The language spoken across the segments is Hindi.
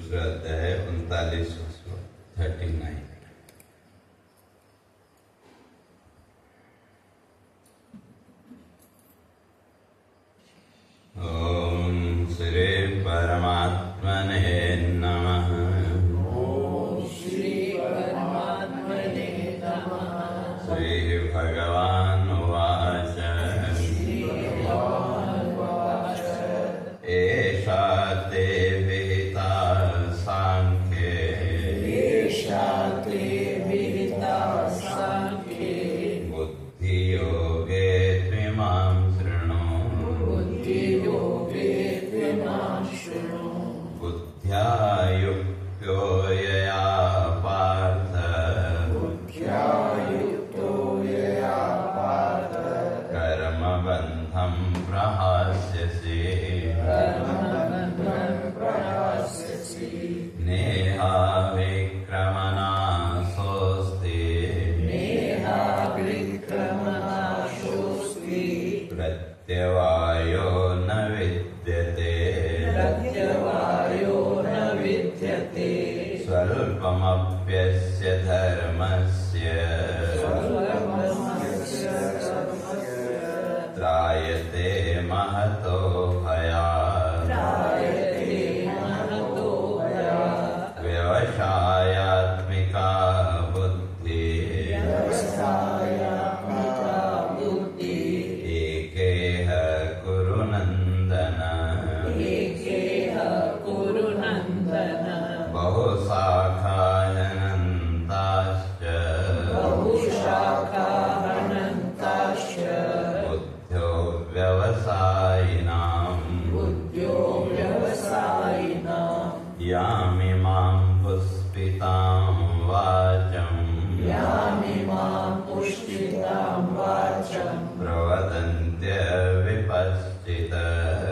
दूसरा अध्याय 39वां श्लोक 39। ओम श्री परमात्मने नमः। ओम श्री परमात्मने नमः। श्री भगवान् उवाच। एषा ते विहिता सांख्ये। एषा ते विहिता सांख्ये। बुद्धियोगे त्विमां शृणु। बुद्धियोगे त्विमां शृणु। बुद्ध्या युक्तो यया पार्थ। बुद्ध्या युक्तो यया पार्थ। कर्मबन्धं प्रहास्यसि। कर्मबन्धं प्रहास्यसि। नेहाविक्रमनाशोऽस्ति। नेहाविक्रमनाशोऽस्ति। प्रत्यवायो न विद्यते। प्रत्यवायो न विद्यते। स्वल्पमप्यस्य धर्मस्य। त्रायते महतो भयात्। त्रायते महतो भयात्। व्यवसायात्मिका बुद्धिः। व्यवसायात्मिका बुद्धिः। एकेह कुरु नन्दन। एकेह कुरु नन्दन। बहुशाखायनन्ताश्च। बहुशाखाहनन्ताश्च। बुद्ध्यो व्यवसायिनाम्। बुद्ध्यो व्यवसायिनाम्। यामिमां पुष्पितां वाचम्। यामिमां पुष्पितां वाचं। प्रवदन्त्य विपश्चित।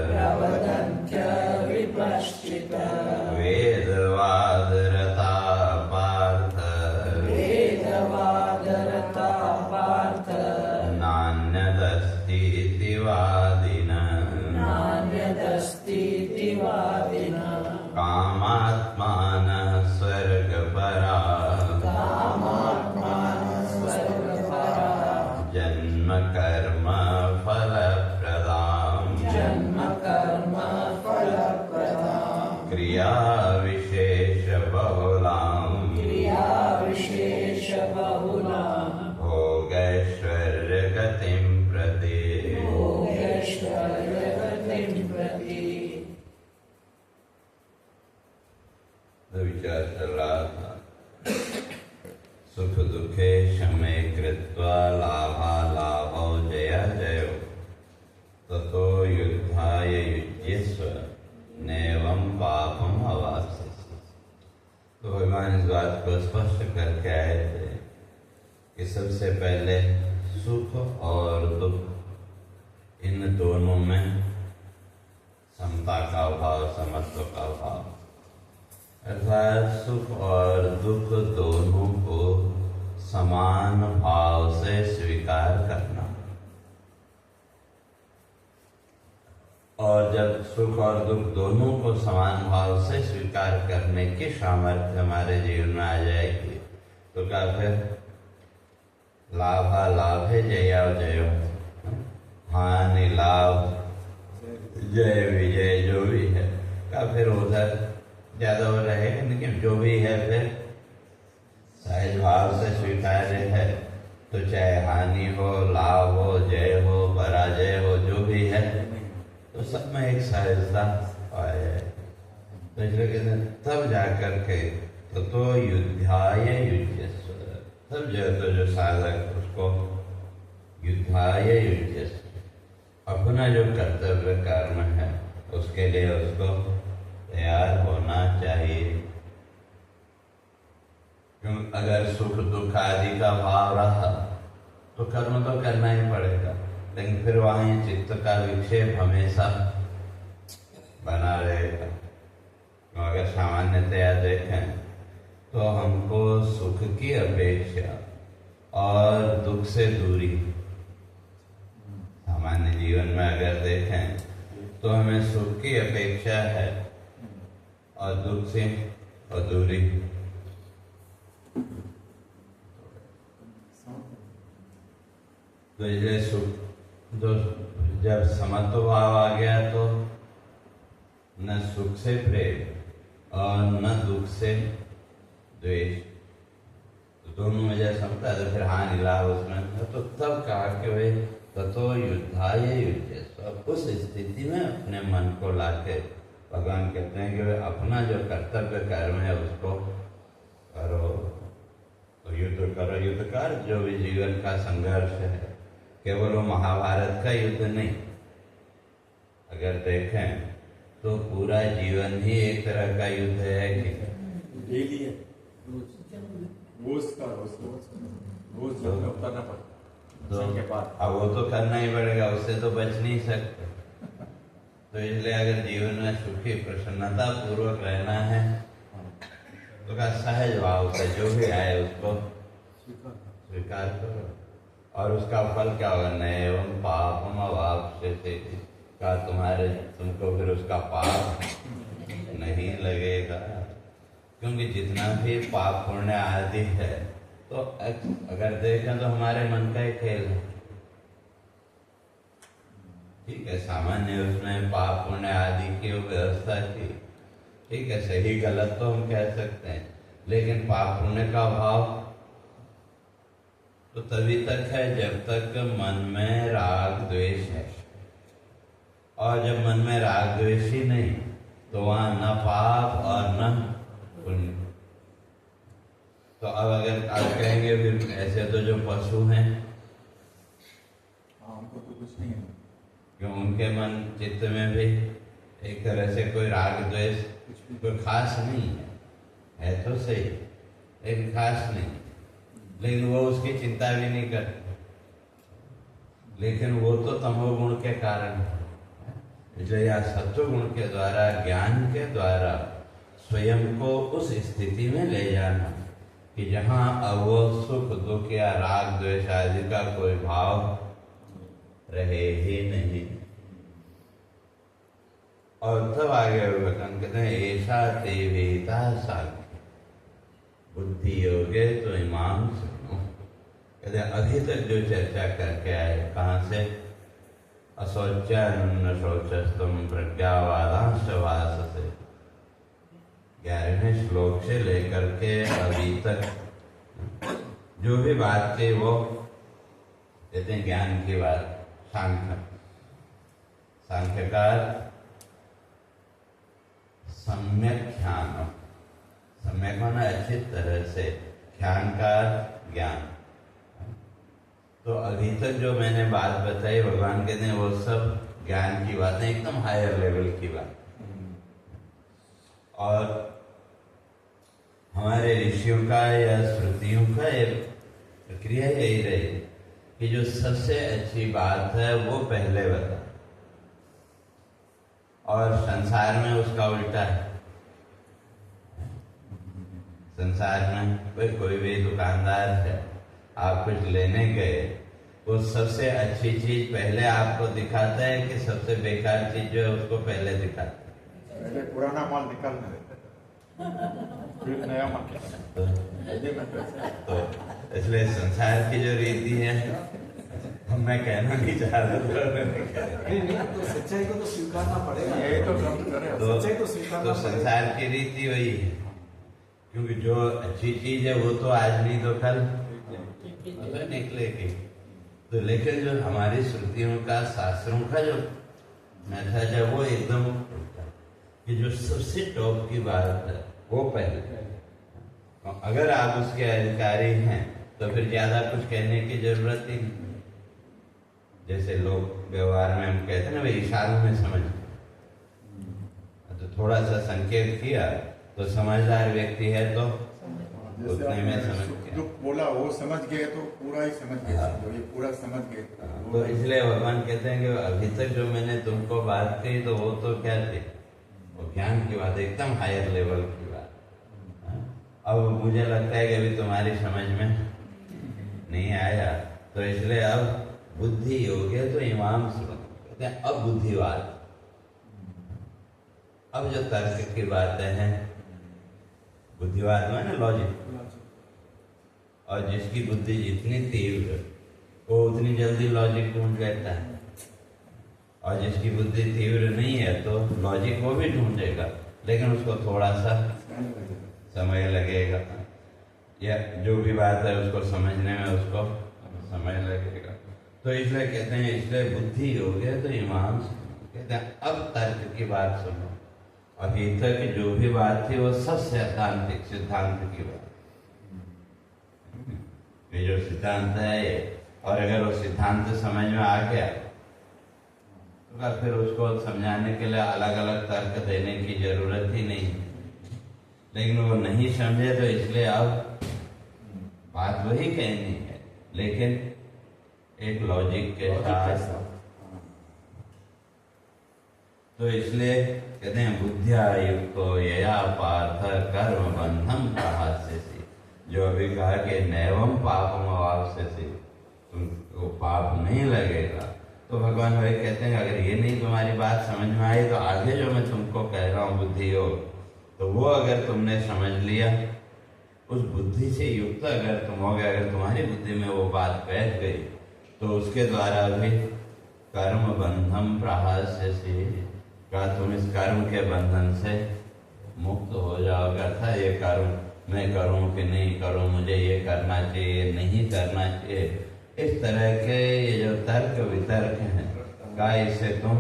प्रवदन्त्य विपश्चित। वेदवादरता पार्थ। वेदवादरता पार्थ। नान्यदस्तीति वादिनः। नान्यदस्तीति वादिनः। कामात्मानः स्वर्गपरा। कामात्मानः स्वर्गपरा। जन्म कर्म फलप्रदाम्। जन्म कर्म फलप्रदाम्। क्रियाविशेषबहुलाम्। क्रियाविशेषबहुलाम्। भोगैश्वर्यगतिं प्रति। भोगैश्वर्यगतिं प्रति। विचार चल रहा था। सुख दुखे शमे कृत्वा लाभालाभौ जया जयो ततो युद्धाय युज्यस्व नैवं पापम अवाप्स्यसि। तो भगवान इस बात को स्पष्ट करके आए थे कि सबसे पहले सुख और दुख इन दोनों में समता का भाव, समत्व का भाव, अर्थात सुख और दुख दोनों को समान भाव से स्वीकार करना। और जब सुख और दुख दोनों को समान भाव से स्वीकार करने की सामर्थ्य हमारे जीवन में आ जाएगी तो क्या फिर लाभा लाभे जया जयो, हानि लाभ जय विजय जो भी है का फिर उधर ज्यादा हो रहेगा। लेकिन जो भी है फिर सहज भाव से स्वीकार्य है। तो चाहे हानि हो, लाभ हो, जय हो, पराजय हो, जो भी है तो सब में एक सहजता आ जाए। तो इसलिए कहते हैं तब जाकर के तो युद्धाय युज्यस्व। तब जो साधक उसको युद्धाय युज्यस्व अपना जो कर्तव्य कर्म है उसके लिए उसको तैयार होना चाहिए। क्योंकि अगर सुख दुख आदि का भाव रहा तो कर्म तो करना ही पड़ेगा। लेकिन फिर वहीं चित्त का विक्षेप हमेशा बना रहेगा। अगर सामान्यतया देखें तो हमको सुख की अपेक्षा और दुख से दूरी, सामान्य जीवन में अगर देखें तो हमें सुख की अपेक्षा है और दुख से और दूरी। तो इसलिए सुख, तो जब समत्व भाव आ गया तो न सुख से प्रेम और न दुख से द्वेष, तो दोनों में जब समता है तो फिर हानि लाभ उसमें। तो तब कहा कि भाई ततो युद्धाय युज्यस्व, उस स्थिति में अपने मन को लाके भगवान कहते हैं कि भाई अपना जो कर्तव्य कर्म है उसको करो, तो युद्ध करो। युद्ध कर, जो भी जीवन का संघर्ष है, केवल वो महाभारत का युद्ध नहीं, अगर देखें तो पूरा जीवन ही एक तरह का युद्ध है कि डेली है, रोज उतरना पड़ता तो के बाद। अब वो तो करना ही पड़ेगा, उससे तो बच नहीं सकते। तो इसलिए अगर जीवन में सुखी प्रसन्नता पूर्वक रहना है तो का सहज भाव से जो भी आए उसको स्वीकार करो, और उसका फल क्या होगा? नए एवं पापम अवाप्स्यते का, तुम्हारे तुमको फिर उसका पाप नहीं लगेगा। क्योंकि जितना भी पाप पुण्य आदि है तो अगर देखें तो हमारे मन का ही खेल है। ठीक है, सामान्य उसने पाप पुण्य आदि की व्यवस्था की, ठीक है, सही गलत तो हम कह सकते हैं, लेकिन पाप पुण्य का भाव तो तभी तक है जब तक मन में राग द्वेष है, और जब मन में राग द्वेष ही नहीं तो वहां न पाप और न पुण्य। तो अब अगर आप कहेंगे फिर ऐसे तो जो पशु हैं हमको तो कुछ नहीं है, क्यों उनके मन चित्त में भी एक तरह से कोई राग द्वेष कोई खास नहीं है तो सही, लेकिन खास नहीं, लेकिन वो उसकी चिंता भी नहीं करते, लेकिन वो तो तमोगुण के कारण है। इसलिए या सत्व गुण के द्वारा, ज्ञान के द्वारा स्वयं को उस स्थिति में ले जाना कि जहाँ अब वो सुख दुख या राग द्वेष आदि का कोई भाव रहे ही नहीं। और तब आगे भगवान कहते हैं ऐसा ते वेता साख्य बुद्धि योगे तो इमाम सुनो। कहते हैं अभी तक जो चर्चा करके आए, कहाँ से? अशौचान्न शौचस्तम प्रज्ञावादांश वास से 11वें श्लोक से लेकर के अभी तक जो भी बात थी वो कहते हैं ज्ञान की बात। सांख्यकार सम्यक ख्यान, सम्यक माना अच्छी तरह से, ख्यान का ज्ञान। तो अभी तक जो मैंने बात बताई भगवान कहते हैं वो सब ज्ञान की बातें, एकदम हायर लेवल की बात। और हमारे ऋषियों का या श्रुतियों का ये प्रक्रिया यही रही कि जो सबसे अच्छी बात है वो पहले बता, और संसार में उसका उल्टा है। संसार में कोई भी दुकानदार है, आप कुछ लेने गए, वो सबसे अच्छी चीज पहले आपको दिखाता है कि सबसे बेकार चीज जो है उसको पहले दिखाता है? पहले पुराना माल निकालना फिर नया माल। तो इसलिए संसार की जो रीति है, मैं कहना नहीं चाह रहा था, तो सच्चाई को तो स्वीकारना पड़ेगा। यही तो सब करे, सच्चाई तो स्वीकारना तो संसार की रीति वही है, क्योंकि जो अच्छी चीज है वो तो आज नहीं तो कल निकलेगी। तो लेकिन जो हमारी श्रुतियों का, शास्त्रों का जो मैसेज है वो एकदम कि जो सबसे टॉप की बात है वो पहले। अगर आप उसके अधिकारी हैं तो फिर ज्यादा कुछ कहने की जरूरत ही नहीं। जैसे लोग व्यवहार में हम कहते हैं ना भाई इशारों में समझ, तो थोड़ा सा संकेत किया तो समझदार व्यक्ति है तो उतने में समझ गया। जो बोला वो समझ गए तो पूरा ही समझ गया, जो ये पूरा समझ गए। तो इसलिए भगवान कहते हैं कि अभी तक जो मैंने तुमको बात कही तो वो तो क्या थी? वो ज्ञान की बात, एकदम हायर लेवल की बात। अब मुझे लगता है कि अभी तुम्हारी समझ में नहीं आया, तो इसलिए अब बुद्धि योग है तो इमाम सुनो। कहते हैं अब बुद्धिवाद, अब जो तर्क की बातें हैं, बुद्धिवाद में ना लॉजिक, और जिसकी बुद्धि जितनी तीव्र वो उतनी जल्दी लॉजिक ढूंढ लेता है, और जिसकी बुद्धि तीव्र नहीं है तो लॉजिक वो भी ढूंढेगा लेकिन उसको थोड़ा सा समय लगेगा, या जो भी बात है उसको समझने में उसको समय लगेगा। तो इसलिए कहते हैं, इसलिए बुद्धि हो गया तो ईमान से कहते हैं अब तर्क की बात सुनो। अभी तक जो भी बात थी वो सब सैद्धांतिक सिद्धांत की बात, ये जो सिद्धांत है, और अगर वो सिद्धांत समझ में आ गया तो फिर उसको समझाने के लिए अलग अलग तर्क देने की जरूरत ही नहीं। लेकिन वो नहीं समझे तो इसलिए अब बात वही कहनी है, लेकिन एक लॉजिक के साथ। तो इसलिए कहते हैं बुद्धिया युक्तो यया पार्थ कर्म बंधम प्रहास्यसि। जो अभी कहा कि नैवम पापम अवाप्स्यसि, तुमको पाप नहीं लगेगा, तो भगवान वही कहते हैं अगर ये नहीं तुम्हारी बात समझ में आई तो आगे जो मैं तुमको कह रहा हूँ बुद्धि योग, तो वो अगर तुमने समझ लिया, उस बुद्धि से युक्त अगर तुम हो गए, अगर तुम्हारी बुद्धि में वो बात बैठ गई, तो उसके द्वारा भी कर्म बंधम प्रहास्यसि, का तुम इस कर्म के बंधन से मुक्त हो जाओगे। अर्थात ये कर्म मैं करूं कि नहीं करूं, मुझे ये करना चाहिए नहीं करना चाहिए, इस तरह के ये जो तर्क वितर्क हैं का, इससे तुम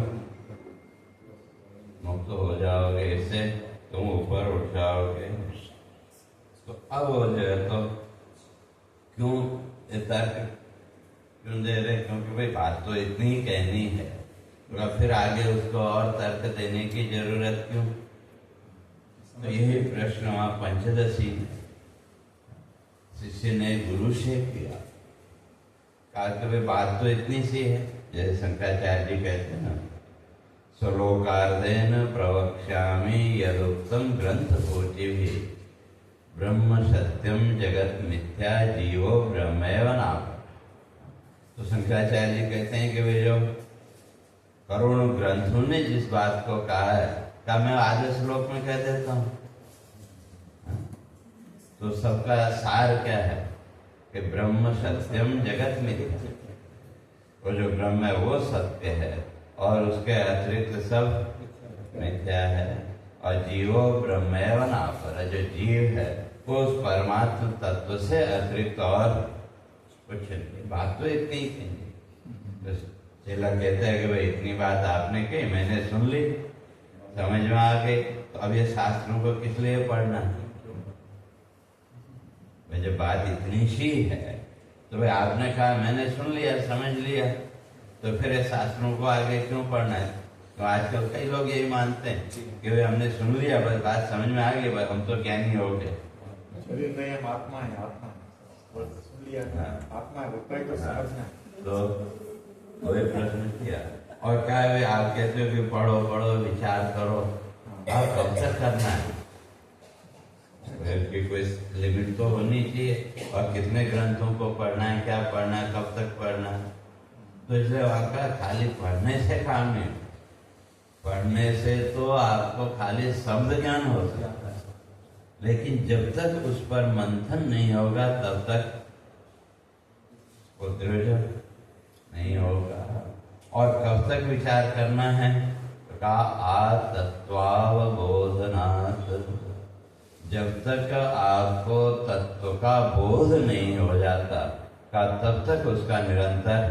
मुक्त हो जाओगे, इससे तुम ऊपर उठ जाओगे। तो अब वो जो है तो क्यों ये तर्क क्यों दे रहे, क्योंकि भाई बात तो इतनी ही कहनी है, तो फिर आगे उसको और तर्क देने की जरूरत क्यों। तो यही प्रश्न वहां पंचदशी शिष्य ने गुरु से किया, कहा कि भाई बात तो इतनी सी है, जैसे शंकराचार्य जी कहते हैं ना, श्लोकार्धेन प्रवक्ष्यामि यदुक्तम ग्रंथ भी ब्रह्म सत्यम जगत मिथ्या जीवो ब्रह्मैव नाम। तो शंकराचार्य जी कहते हैं कि वे जो करोड़ों ग्रंथों ने जिस बात को कहा है, क्या मैं आधे श्लोक में कह देता हूँ। तो सबका सार क्या है कि ब्रह्म सत्यम जगत मिथ्या, वो जो ब्रह्म है वो सत्य है और उसके अतिरिक्त सब मिथ्या है, और जीवो ब्रह्मैव नापर, जो जीव है वो उस परमात्म तत्व से अतिरिक्त और कुछ नहीं। बात तो इतनी ही थी। चेला कहते हैं कि भाई इतनी बात आपने कही, मैंने सुन ली, समझ में आ गई, तो अब ये शास्त्रों को किस लिए पढ़ना है। भाई जब बात इतनी सी है तो भाई आपने कहा मैंने सुन लिया समझ लिया, तो फिर ये शास्त्रों को आगे क्यों पढ़ना है। तो आजकल कई लोग यही मानते हैं कि भाई हमने सुन लिया, बस बात समझ में आ गई, बस हम तो ज्ञानी हो गए। शरीर नहीं, हम आत्मा है, आत्मा है, सुन लिया आत्मा है, उतना ही तो समझना। तो वही प्रश्न किया, और क्या है भाई आप कहते हो कि पढ़ो पढ़ो विचार करो, आप कब तक करना है, कि कोई लिमिट तो होनी चाहिए, और कितने ग्रंथों को पढ़ना है, क्या पढ़ना है, कब तक पढ़ना है। तो इसलिए वहां का खाली पढ़ने से काम नहीं, पढ़ने से तो आपको खाली शब्द ज्ञान हो सकता है, लेकिन जब तक उस पर मंथन नहीं होगा तब तक दृढ़ नहीं होगा। और कब तक विचार करना है, तो कहा आतत्वावबोधनात्, जब तक आपको तत्व का बोध नहीं हो जाता का तब तक उसका निरंतर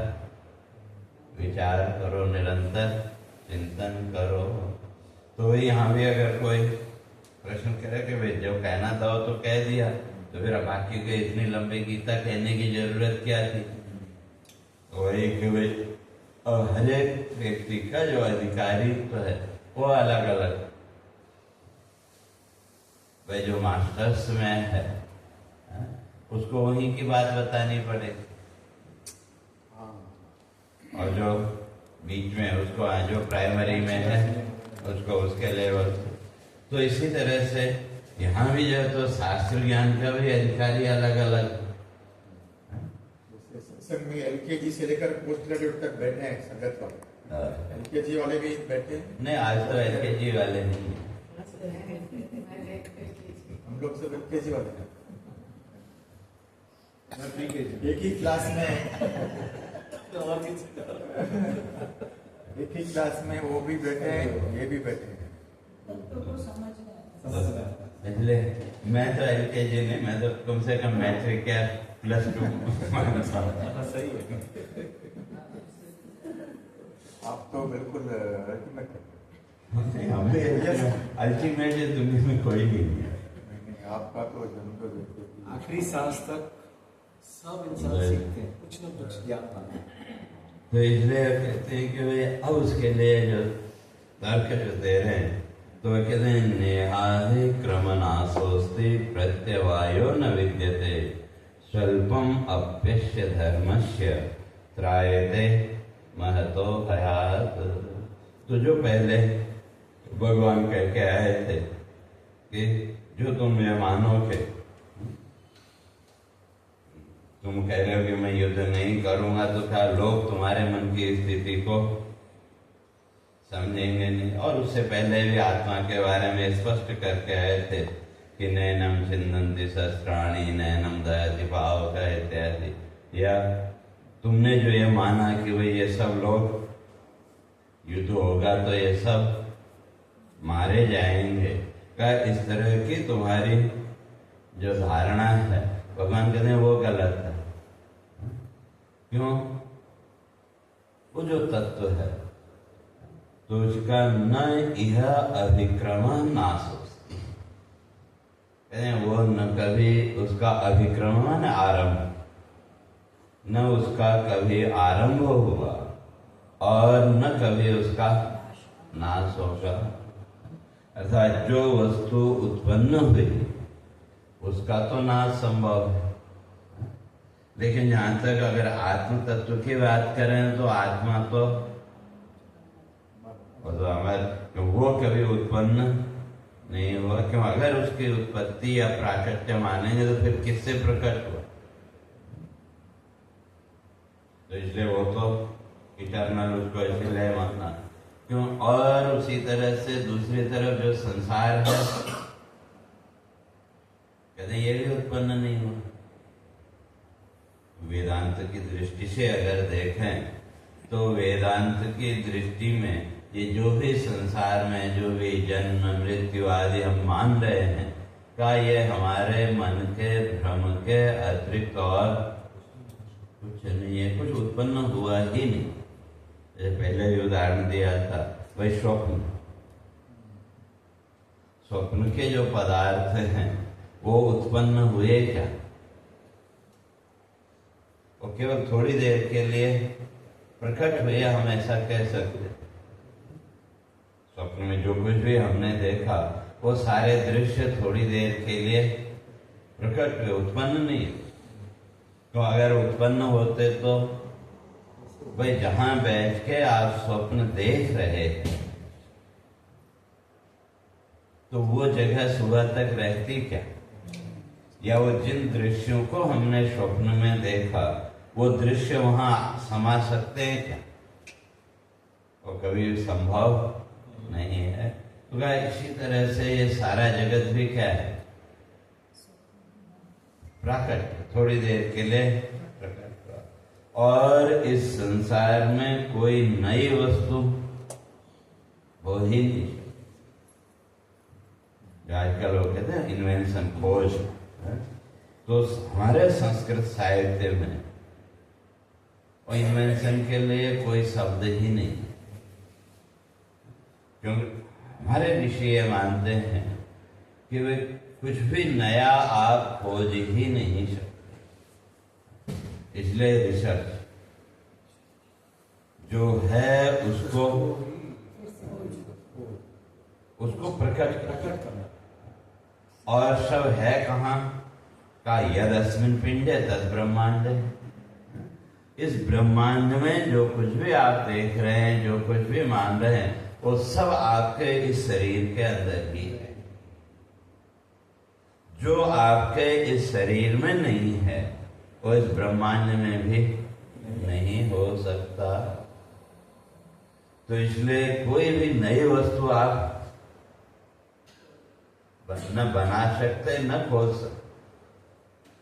विचार करो, निरंतर चिंतन करो। तो यहाँ भी अगर कोई प्रश्न करे कि भाई जो कहना था वो तो कह दिया, तो फिर बाकी के इतनी लंबी गीता कहने की जरूरत क्या थी। तो वही कि भाई हर एक व्यक्ति का जो अधिकारित्व है वो अलग अलग, भाई जो मास्टर्स में है उसको वहीं की बात बतानी पड़ेगी, और जो बीच में उसको जो प्राइमरी में है उसको उसके लेवल। तो इसी तरह से यहाँ भी जो है तो शास्त्र ज्ञान का भी अधिकारी अलग अलग। सत्संग में एलकेजी से लेकर पोस्ट ग्रेजुएट तक बैठे हैं संगत वाले, एलकेजी वाले भी बैठे हैं। नहीं आज तो एलकेजी वाले नहीं है, केजी वाले मैं प्री-केजी। एक ही क्लास में और किसी का। एक ही क्लास में वो भी बैठे हैं, ये भी बैठे हैं। इसलिए मैं तो LKG नहीं, मैं तो कम से कम मैट्रिक या +2 हाँ, सही है। आप तो बिल्कुल अल्टीमेट है। अल्टीमेट दुनिया में कोई नहीं है। नहीं, आपका तो जन्म तो बिल्कुल आखिरी सांस तक सब इंसान सीखते हैं, कुछ न कुछ ज्ञान पाते हैं। तो इसलिए कहते हैं कि भाई अब उसके लिए जो तर्क जो दे रहे हैं तो वो कहते हैं नेहादि क्रमनाशोस्ति प्रत्यवायो न विद्यते स्वल्पम अप्यस्य धर्मस्य त्रायते महतो भयात्। तो जो पहले भगवान कह के आए थे कि जो तुम ये मानो के तुम कह रहे हो कि मैं युद्ध नहीं करूंगा तो क्या लोग तुम्हारे मन की स्थिति को समझेंगे नहीं। और उससे पहले भी आत्मा के बारे में स्पष्ट करके आए थे कि नैनम छिन्दन्ति शस्त्राणि नैनम दहति पावक इत्यादि। या तुमने जो ये माना कि भाई ये सब लोग युद्ध होगा तो ये सब मारे जाएंगे, क्या इस तरह की तुम्हारी जो धारणा है भगवान कहते हैं वो गलत है। क्यों? वो जो तत्व है तो उसका न यह अभिक्रम नाशोस्ति, कहते हैं वो न कभी उसका अभिक्रम न आरंभ, न उसका कभी आरंभ हुआ और न कभी उसका नाश होगा। अर्थात जो वस्तु उत्पन्न हुई उसका तो नाश संभव है, लेकिन जहां तक अगर आत्म तत्व की बात करें तो आत्मा तो हमारे वो कभी उत्पन्न नहीं हुआ। क्यों? अगर उसकी उत्पत्ति या प्राकट्य मानेंगे तो फिर किससे प्रकट हुआ? तो इसलिए वो तो इटर्नल, उसको इसलिए मानना। क्यों? और उसी तरह से दूसरी तरफ जो संसार है कहते ये भी उत्पन्न नहीं हुआ। वेदांत की दृष्टि से अगर देखें तो वेदांत की दृष्टि में ये जो भी संसार में जो भी जन्म मृत्यु आदि हम मान रहे हैं का ये हमारे मन के भ्रम के अतिरिक्त और कुछ नहीं है, कुछ उत्पन्न हुआ ही नहीं। जैसे पहले भी उदाहरण दिया था वही स्वप्न, स्वप्न के जो पदार्थ हैं वो उत्पन्न हुए क्या? वो केवल थोड़ी देर के लिए प्रकट हुए, हम ऐसा कह सकते। स्वप्न में जो कुछ भी हमने देखा वो सारे दृश्य थोड़ी देर के लिए प्रकट हुए, उत्पन्न नहीं। तो अगर उत्पन्न होते तो भाई जहां बैठ के आप स्वप्न देख रहे हैं तो वो जगह सुबह तक रहती क्या? या वो जिन दृश्यों को हमने स्वप्न में देखा वो दृश्य वहां समा सकते हैं क्या? वो कभी संभव नहीं है। तो क्या इसी तरह से ये सारा जगत भी क्या है? प्राकट, थोड़ी देर के लिए प्रकट हुआ। और इस संसार में कोई नई वस्तु हो ही नहीं। आजकल लोग कहते हैं इन्वेंशन, खोज, तो हमारे संस्कृत साहित्य में और इन्वेंशन के लिए कोई शब्द ही नहीं, क्योंकि हमारे ऋषि ये मानते हैं कि वे कुछ भी नया आप खोज ही नहीं सकते। इसलिए रिसर्च जो है उसको प्रकट करना। और सब है कहाँ का? यदस्मिन् पिंडे तद ब्रह्मांड। इस ब्रह्मांड में जो कुछ भी आप देख रहे हैं, जो कुछ भी मान रहे हैं, वो सब आपके इस शरीर के अंदर ही है। जो आपके इस शरीर में नहीं है वो इस ब्रह्मांड में भी नहीं हो सकता। तो इसलिए कोई भी नई वस्तु आप न बना सकते न खोज सकते,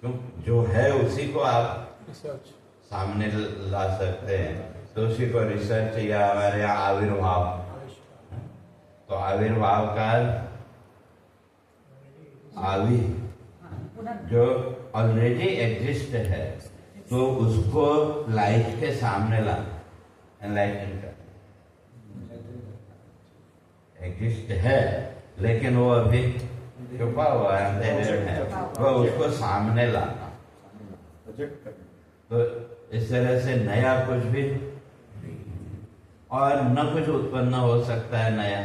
क्यों जो है उसी को आप रिसर्च सामने ला सकते हैं। तो उसी को रिसर्च या हमारे यहाँ आविर्भाव, तो आविर्भाव का आवि जो ऑलरेडी एग्जिस्ट है, तो उसको लाइट के सामने ला, एनलाइटन कर। एग्जिस्ट है लेकिन वो अभी छुपा हुआ है, अंधेरे में है, वो उसको सामने लाना। प्रोजेक्ट करना। तो इस तरह से नया कुछ भी और न कुछ उत्पन्न हो सकता है नया।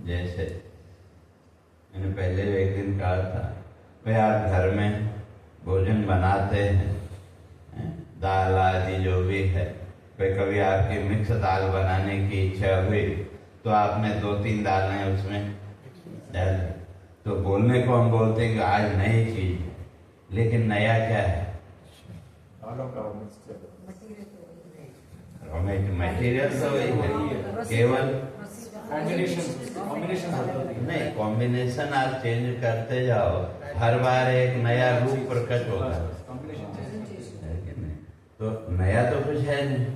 जैसे मैंने पहले एक दिन कहा था, भाई आप घर में भोजन बनाते हैं, दाल आदि जो भी है, भाई कभी आपकी मिक्स दाल बनाने की इच्छा हुई तो आपने 2-3 दालें उसमें डाल दी। तो बोलने को हम बोलते हैं कि आज नई चीज है, लेकिन नया क्या है? दालों का मिक्सचर। मटेरियल तो वही है, केवल कॉम्बिनेशन नहीं, कॉम्बिनेशन आप चेंज करते जाओ, हर बार एक नया रूप प्रकट होगा, है कि नहीं? तो नया तो कुछ है नहीं,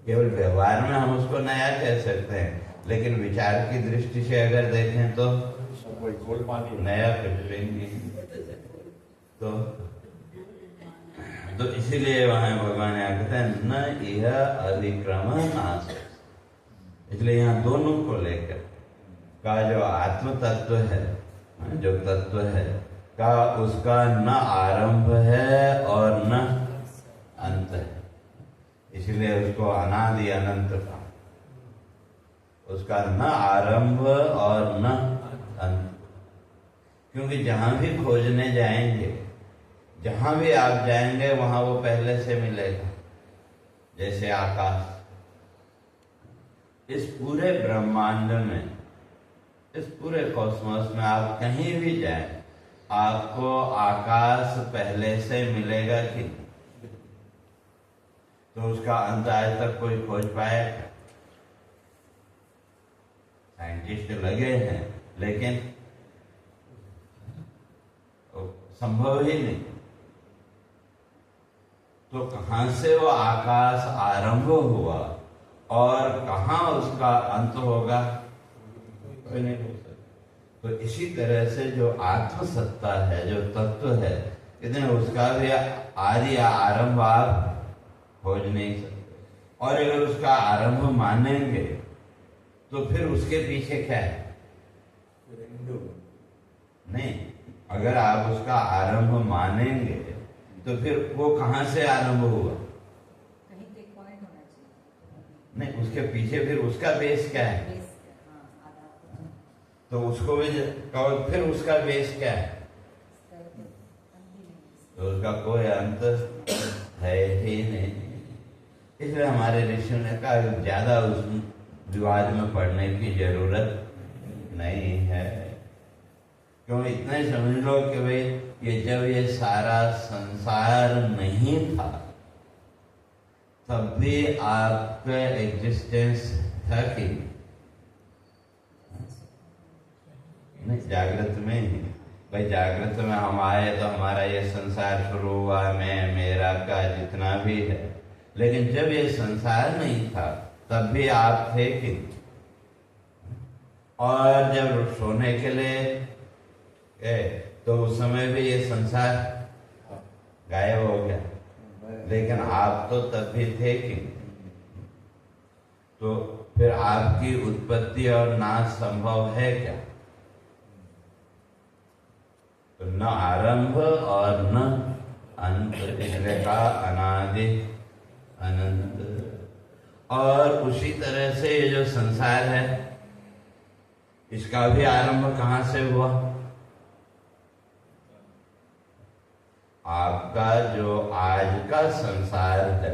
केवल व्यवहार में हम उसको नया कह सकते हैं, लेकिन विचार की दृष्टि से अगर देखें तो सब वही गोलमाल ही। नया कुछ भी नहीं। तो इसीलिए वहां भगवान यहाँ कहते हैं न यह अधिक्रम नाश। इसलिए यहाँ दोनों को लेकर का जो आत्म तत्व है, जो तत्व है का, उसका न आरंभ है और न अंत है, इसलिए उसको अनादि अनंत कहा। उसका न आरंभ और न अंत, क्योंकि जहां भी खोजने जाएंगे, जहां भी आप जाएंगे वहां वो पहले से मिलेगा। जैसे आकाश, इस पूरे ब्रह्मांड में, इस पूरे कॉस्मोस में आप कहीं भी जाएं, आपको आकाश पहले से मिलेगा कि नहीं? तो उसका अंत आज तक कोई खोज पाएगा? साइंटिस्ट लगे हैं, लेकिन संभव ही नहीं। तो कहां से वो आकाश आरंभ हुआ और कहां उसका अंत होगा, कोई नहीं हो सकता। तो इसी तरह से जो आत्म सत्ता है, जो तत्व है, कहते हैं उसका भी आदि आरंभ आप खोज नहीं सकते। और अगर उसका आरंभ मानेंगे तो फिर उसके पीछे क्या है? नहीं, अगर आप उसका आरंभ मानेंगे तो फिर वो कहां से आरंभ हुआ? नहीं, उसके पीछे फिर उसका बेस क्या है? तो उसको भी कहो, फिर उसका बेस क्या है? तो उसका कोई अंत है ही नहीं। इसलिए हमारे ऋषियों ने कहा ज्यादा उस विवाद में पड़ने की जरूरत नहीं है, क्यों? इतना ही समझ लो कि भाई ये जब ये सारा संसार नहीं था तब भी आपका एग्जिस्टेंस था कि नहीं? जागृत में ही भाई, जागृत में हम आए तो हमारा ये संसार शुरू हुआ, मैं मेरा का जितना भी है। लेकिन जब ये संसार नहीं था तब भी आप थे कि? और जब सोने के लिए गए तो उस समय भी ये संसार गायब हो गया, लेकिन आप तो तब भी थे कि? तो फिर आपकी उत्पत्ति और नाश संभव है क्या? तो न आरंभ और न अंत, इसलिए का अनादि अनंत। और उसी तरह से ये जो संसार है, इसका भी आरंभ कहां से हुआ? आपका जो आज का संसार है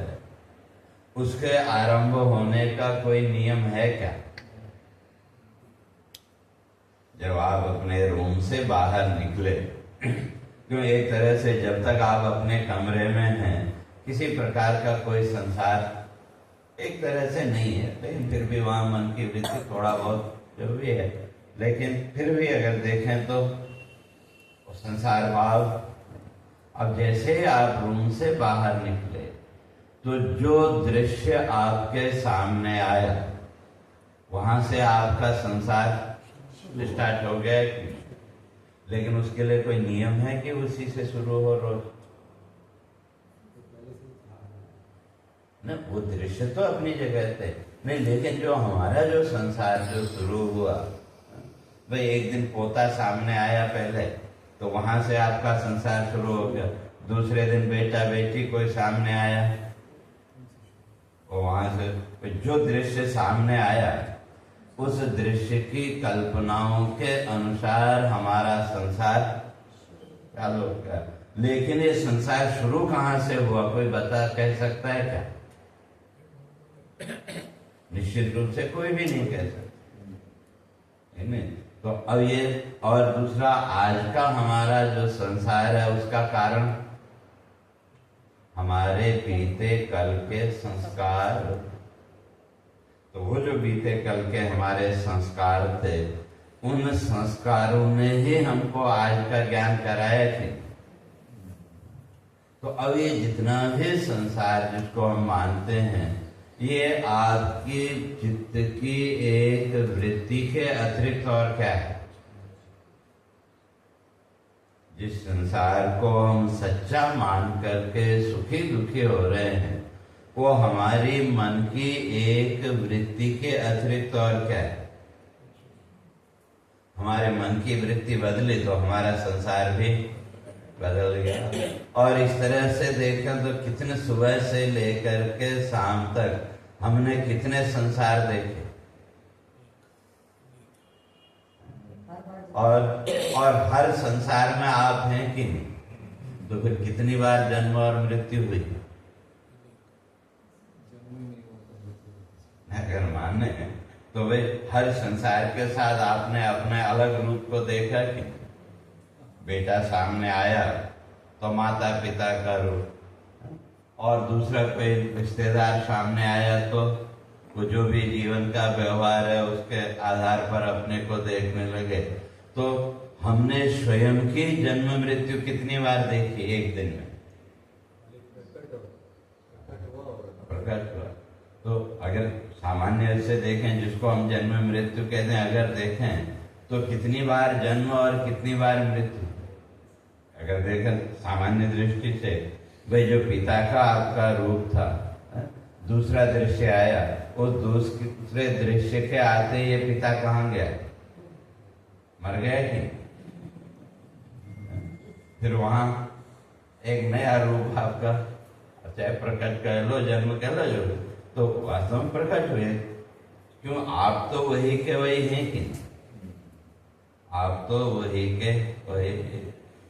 उसके आरंभ होने का कोई नियम है क्या? जब आप अपने रूम से बाहर निकले, क्यों एक तरह से जब तक आप अपने कमरे में हैं किसी प्रकार का कोई संसार एक तरह से नहीं है, लेकिन फिर भी वहां मन की वृत्ति थोड़ा बहुत जो भी है लेकिन फिर भी अगर देखें तो संसार भाव, अब जैसे आप रूम से बाहर निकले तो जो दृश्य आपके सामने आया वहां से आपका संसार स्टार्ट हो गया। लेकिन उसके लिए कोई नियम है कि उसी से शुरू हो रोज? ना, वो दृश्य तो अपनी जगह थे नहीं, लेकिन जो हमारा जो संसार जो शुरू हुआ, भाई एक दिन पोता सामने आया पहले तो वहां से आपका संसार शुरू हो गया। दूसरे दिन बेटा बेटी कोई सामने आया और वहां से जो दृश्य सामने आया उस दृश्य की कल्पनाओं के अनुसार हमारा संसार चालू हो गया। लेकिन ये संसार शुरू कहां से हुआ, कोई बता कह सकता है क्या? निश्चित रूप से कोई भी नहीं कह सकता, है नहीं? तो अब ये, और दूसरा आज का हमारा जो संसार है उसका कारण हमारे बीते कल के संस्कार। तो वो जो बीते कल के हमारे संस्कार थे, उन संस्कारों ने ही हमको आज का ज्ञान कराया थे। तो अब ये जितना भी संसार जिसको हम मानते हैं, ये आपकी चित्त की एक वृत्ति के अतिरिक्त और क्या है? जिस संसार को हम सच्चा मान करके सुखी दुखी हो रहे हैं, वो हमारी मन की एक वृत्ति के अतिरिक्त और क्या है? हमारे मन की वृत्ति बदली तो हमारा संसार भी बदल गया। और इस तरह से देखें तो कितने सुबह से लेकर के शाम तक हमने कितने संसार देखे, और हर संसार में आप हैं कि नहीं? तो फिर कितनी बार जन्म और मृत्यु हुई? अगर माने तो वे हर संसार के साथ आपने अपने अलग रूप को देखा कि बेटा सामने आया तो माता पिता का रूप, और दूसरा कोई रिश्तेदार सामने आया तो वो जो भी जीवन का व्यवहार है उसके आधार पर अपने को देखने लगे। तो हमने स्वयं की जन्म मृत्यु कितनी बार देखी एक दिन में? प्रकट हुआ। तो अगर सामान्य से देखें, जिसको हम जन्म मृत्यु कहते हैं, अगर देखें तो कितनी बार जन्म और कितनी बार मृत्यु? अगर देखें सामान्य दृष्टि से, भाई जो पिता का आपका रूप था, दूसरा दृश्य आया, वो दूसरे दृश्य के आते ये पिता कहाँ गया? मर गया कि? फिर वहां एक नया रूप आपका, चाहे प्रकट कर लो, जन्म कर लो, जो तो वास्तव में प्रकट हुए। क्यों? आप तो वही के वही हैं कि? आप तो वही के वही।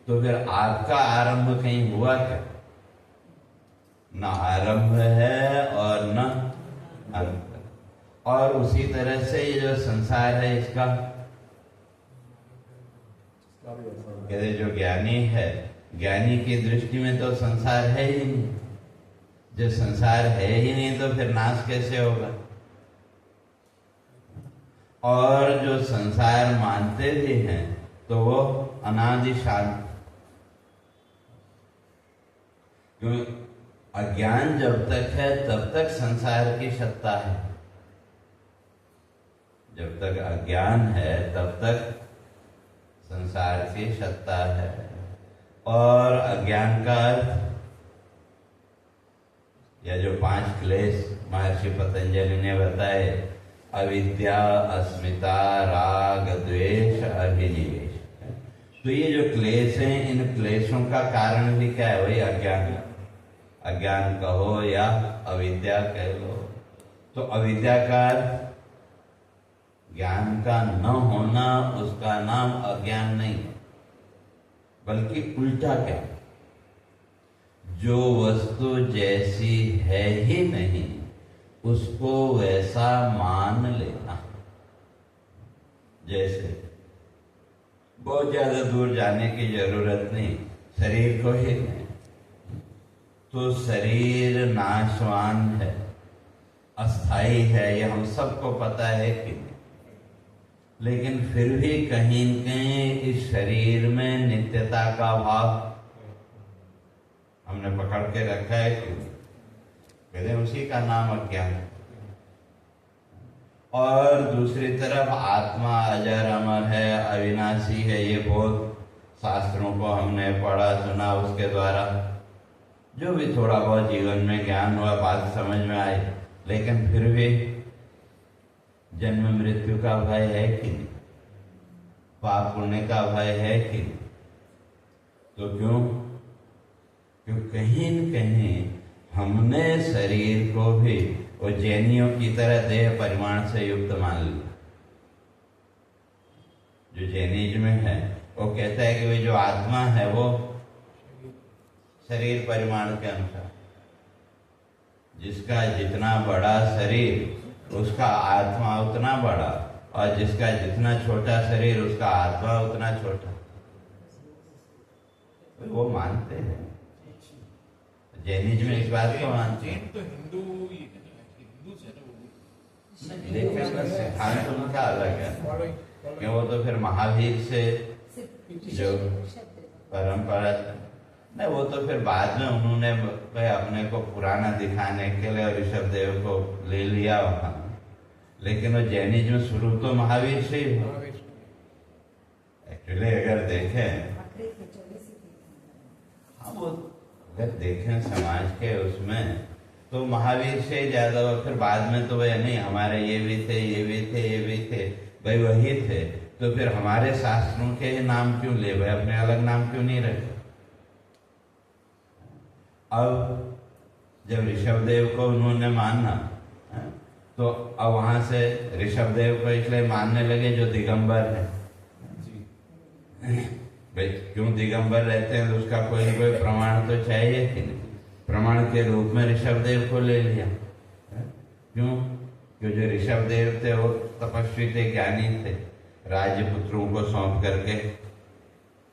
तो फिर आपका आरंभ कहीं हुआ क्या? न आरंभ है और न अंत। और उसी तरह से ये जो संसार है इसका कहते जो ज्ञानी है, ज्ञानी की दृष्टि में तो संसार है ही नहीं। जब संसार है ही नहीं तो फिर नाश कैसे होगा? और जो संसार मानते भी हैं तो वो अनादि शांत। क्यों? अज्ञान जब तक है तब तक संसार की सत्ता है। जब तक अज्ञान है तब तक संसार की सत्ता है। और अज्ञान का अर्थ, या जो 5 क्लेश महर्षि पतंजलि ने बताए, अविद्या, अस्मिता, राग, द्वेष, अभिनिवेश। तो ये जो क्लेश हैं, इन क्लेशों का कारण भी क्या है? वही अज्ञान। अज्ञान कहो या अविद्या कह लो। तो अविद्या का अर्थ ज्ञान का न होना, उसका नाम अज्ञान नहीं है, बल्कि उल्टा क्या? जो वस्तु जैसी है ही नहीं उसको वैसा मान लेना। जैसे बहुत ज्यादा दूर जाने की जरूरत नहीं, शरीर को ही नहीं, तो शरीर नाशवान है, अस्थाई है, ये हम सबको पता है कि नहीं। लेकिन फिर भी कहीं न कहीं इस शरीर में नित्यता का भाव हमने पकड़ के रखा है। क्यों? कहते हैं उसी का नाम अज्ञान। और दूसरी तरफ आत्मा अजर अमर है, अविनाशी है, ये बहुत शास्त्रों को हमने पढ़ा सुना, उसके द्वारा जो भी थोड़ा बहुत जीवन में ज्ञान हुआ, बात समझ में आई, लेकिन फिर भी जन्म मृत्यु का भय है कि नहीं? पाप पुण्य का भय है कि नहीं? तो क्यों कहीं न कहीं हमने शरीर को भी वो जैनियों की तरह देह परिमाण से युक्त मान लिया। जो जैनिज्म है वो कहता है कि वे जो आत्मा है वो शरीर परिमाण के अनुसार, जिसका जितना बड़ा शरीर उसका आत्मा उतना बड़ा, और जिसका जितना छोटा शरीर उसका आत्मा उतना छोटा। वो मानते हैं, जैनिज्म इस बात को मानते हैं। तो हिंदू से ना वो। लेकिन सिद्धांत उनका अलग है, कि वो तो फिर महावीर से जो परंपरा नहीं, वो तो फिर बाद में उन्होंने अपने को पुराना दिखाने के लिए ऋषभदेव को ले लिया वहां, लेकिन वो जैनिज्म शुरू तो महावीर से ही हुआ। एक्चुअली अगर देखें, हाँ वो अगर देखें समाज के उसमें तो महावीर से ही ज्यादा, और फिर बाद में तो वह नहीं, हमारे ये भी थे, ये भी थे, ये भी थे, भाई वही थे, तो फिर हमारे शास्त्रों के नाम क्यों ले, भाई अपने अलग नाम क्यों नहीं रखे? अब जब ऋषभदेव को उन्होंने माना, तो अब वहां से ऋषभदेव को इसलिए मानने लगे जो दिगंबर है। भाई क्यों दिगंबर रहते हैं, तो उसका कोई न कोई प्रमाण तो चाहिए कि नहीं? प्रमाण के रूप में ऋषभदेव को ले लिया। क्यों? क्योंकि जो ऋषभदेव थे वो तपस्वी थे, ज्ञानी थे, राजपुत्रों को सौंप करके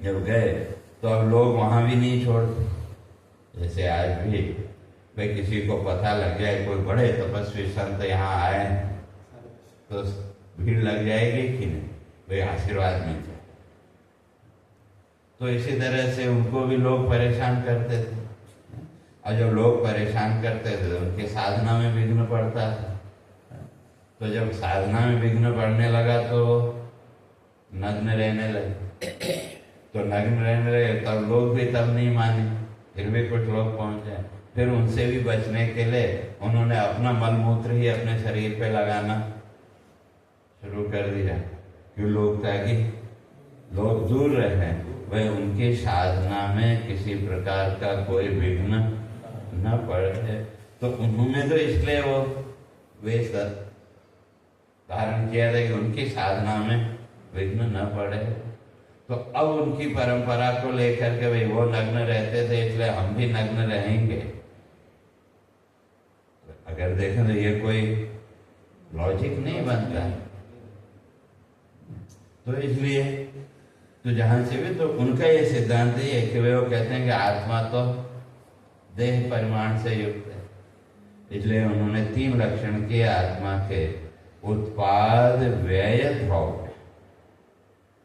जब गए तो अब लोग वहां भी नहीं छोड़ते। जैसे आज भी भाई किसी को पता लग जाए कोई बड़े तपस्वी संत यहाँ आए तो भीड़ लग जाएगी कि नहीं, भाई आशीर्वाद मिल जाए। तो इसी तरह से उनको भी लोग परेशान करते थे, और जब लोग परेशान करते थे तो उनकी साधना में विघ्न पड़ता था। तो जब साधना में विघ्न पड़ने लगा तो नग्न रहने लगे, तो नग्न रहने लगे, तब लोग भी तब नहीं माने, फिर भी कुछ लोग पहुंचे। फिर उनसे भी बचने के लिए उन्होंने अपना मलमूत्र ही अपने शरीर पे लगाना शुरू कर दिया, क्यों? लोग ताकि लोग दूर रहे, वह उनकी साधना में किसी प्रकार का कोई विघ्न न पड़े। तो उन्होंने तो इसलिए वो वेश धारण किया था कि उनकी साधना में विघ्न न पड़े। तो अब उनकी परंपरा को लेकर के भाई वो नग्न रहते थे इसलिए हम भी नग्न रहेंगे। अगर देखें तो ये कोई लॉजिक नहीं बनता है। तो इसलिए तो जहां से भी तो उनका ये सिद्धांत ही है कि वे वो कहते हैं कि आत्मा तो देह परिमाण से युक्त है। इसलिए उन्होंने 3 लक्षण किए आत्मा के: उत्पाद, व्यय, ध्रुव।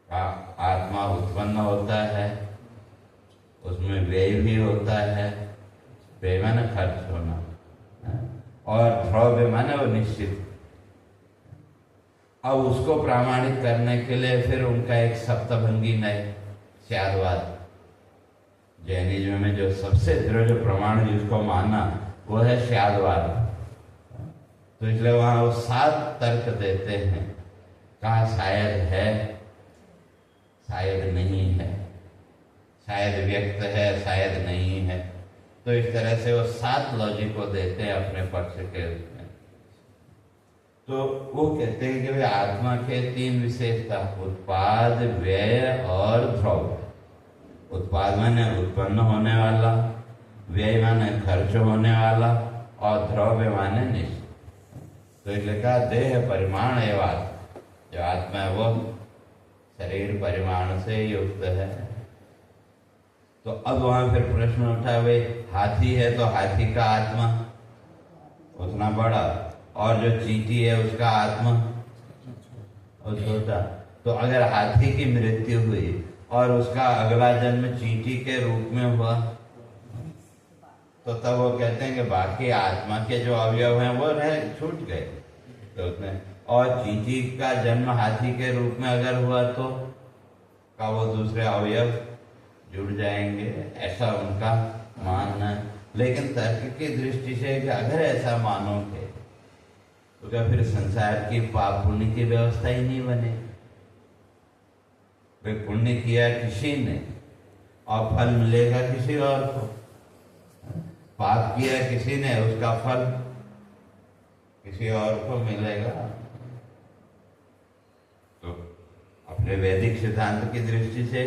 आत्मा उत्पन्न होता है, उसमें व्यय भी होता है, व्यय माने खर्च होना, और ध्रुव माने वो निश्चित। अब उसको प्रामाणिक करने के लिए फिर उनका एक सप्तभंगी नए स्यादवाद, जैनिज्म में जो सबसे दृढ़ प्रमाण जिसको माना वो है स्यादवाद। तो इसलिए वहां वो 7 तर्क देते हैं, कहा शायद है, शायद नहीं है, शायद व्यक्त है, शायद नहीं है। तो इस तरह से वो 7 लॉजिक को देते हैं अपने पक्ष के उसमें। तो वो कहते हैं कि वे आत्मा के 3 विशेषता: उत्पाद, व्यय और ध्रुव। उत्पाद माने उत्पन्न होने वाला, व्यय माने खर्च होने वाला, और ध्रुव माने निश्चित। तो इसलिए कहा देह परिमाण एवं, जो आत्मा है वो शरीर परिमाण से युक्त है। तो अब वहां फिर प्रश्न उठा, भाई हाथी है तो हाथी का आत्मा उतना बड़ा, और जो चींटी है उसका आत्मा और छोटा। तो अगर हाथी की मृत्यु हुई और उसका अगला जन्म चींटी के रूप में हुआ, तो तब वो कहते हैं कि बाकी आत्मा के जो अवयव हैं वो छूट गए। तो उसमें और चींटी का जन्म हाथी के रूप में अगर हुआ तो का वो दूसरे अवयव जुड़ जाएंगे, ऐसा उनका मानना है। लेकिन तर्क की दृष्टि से कि अगर ऐसा मानोगे तो क्या फिर संसार की पाप पुण्य की व्यवस्था ही नहीं बने। वे पुण्य किया किसी ने और फल मिलेगा किसी और को, पाप किया किसी ने उसका फल किसी और को मिलेगा। तो अपने वैदिक सिद्धांत की दृष्टि से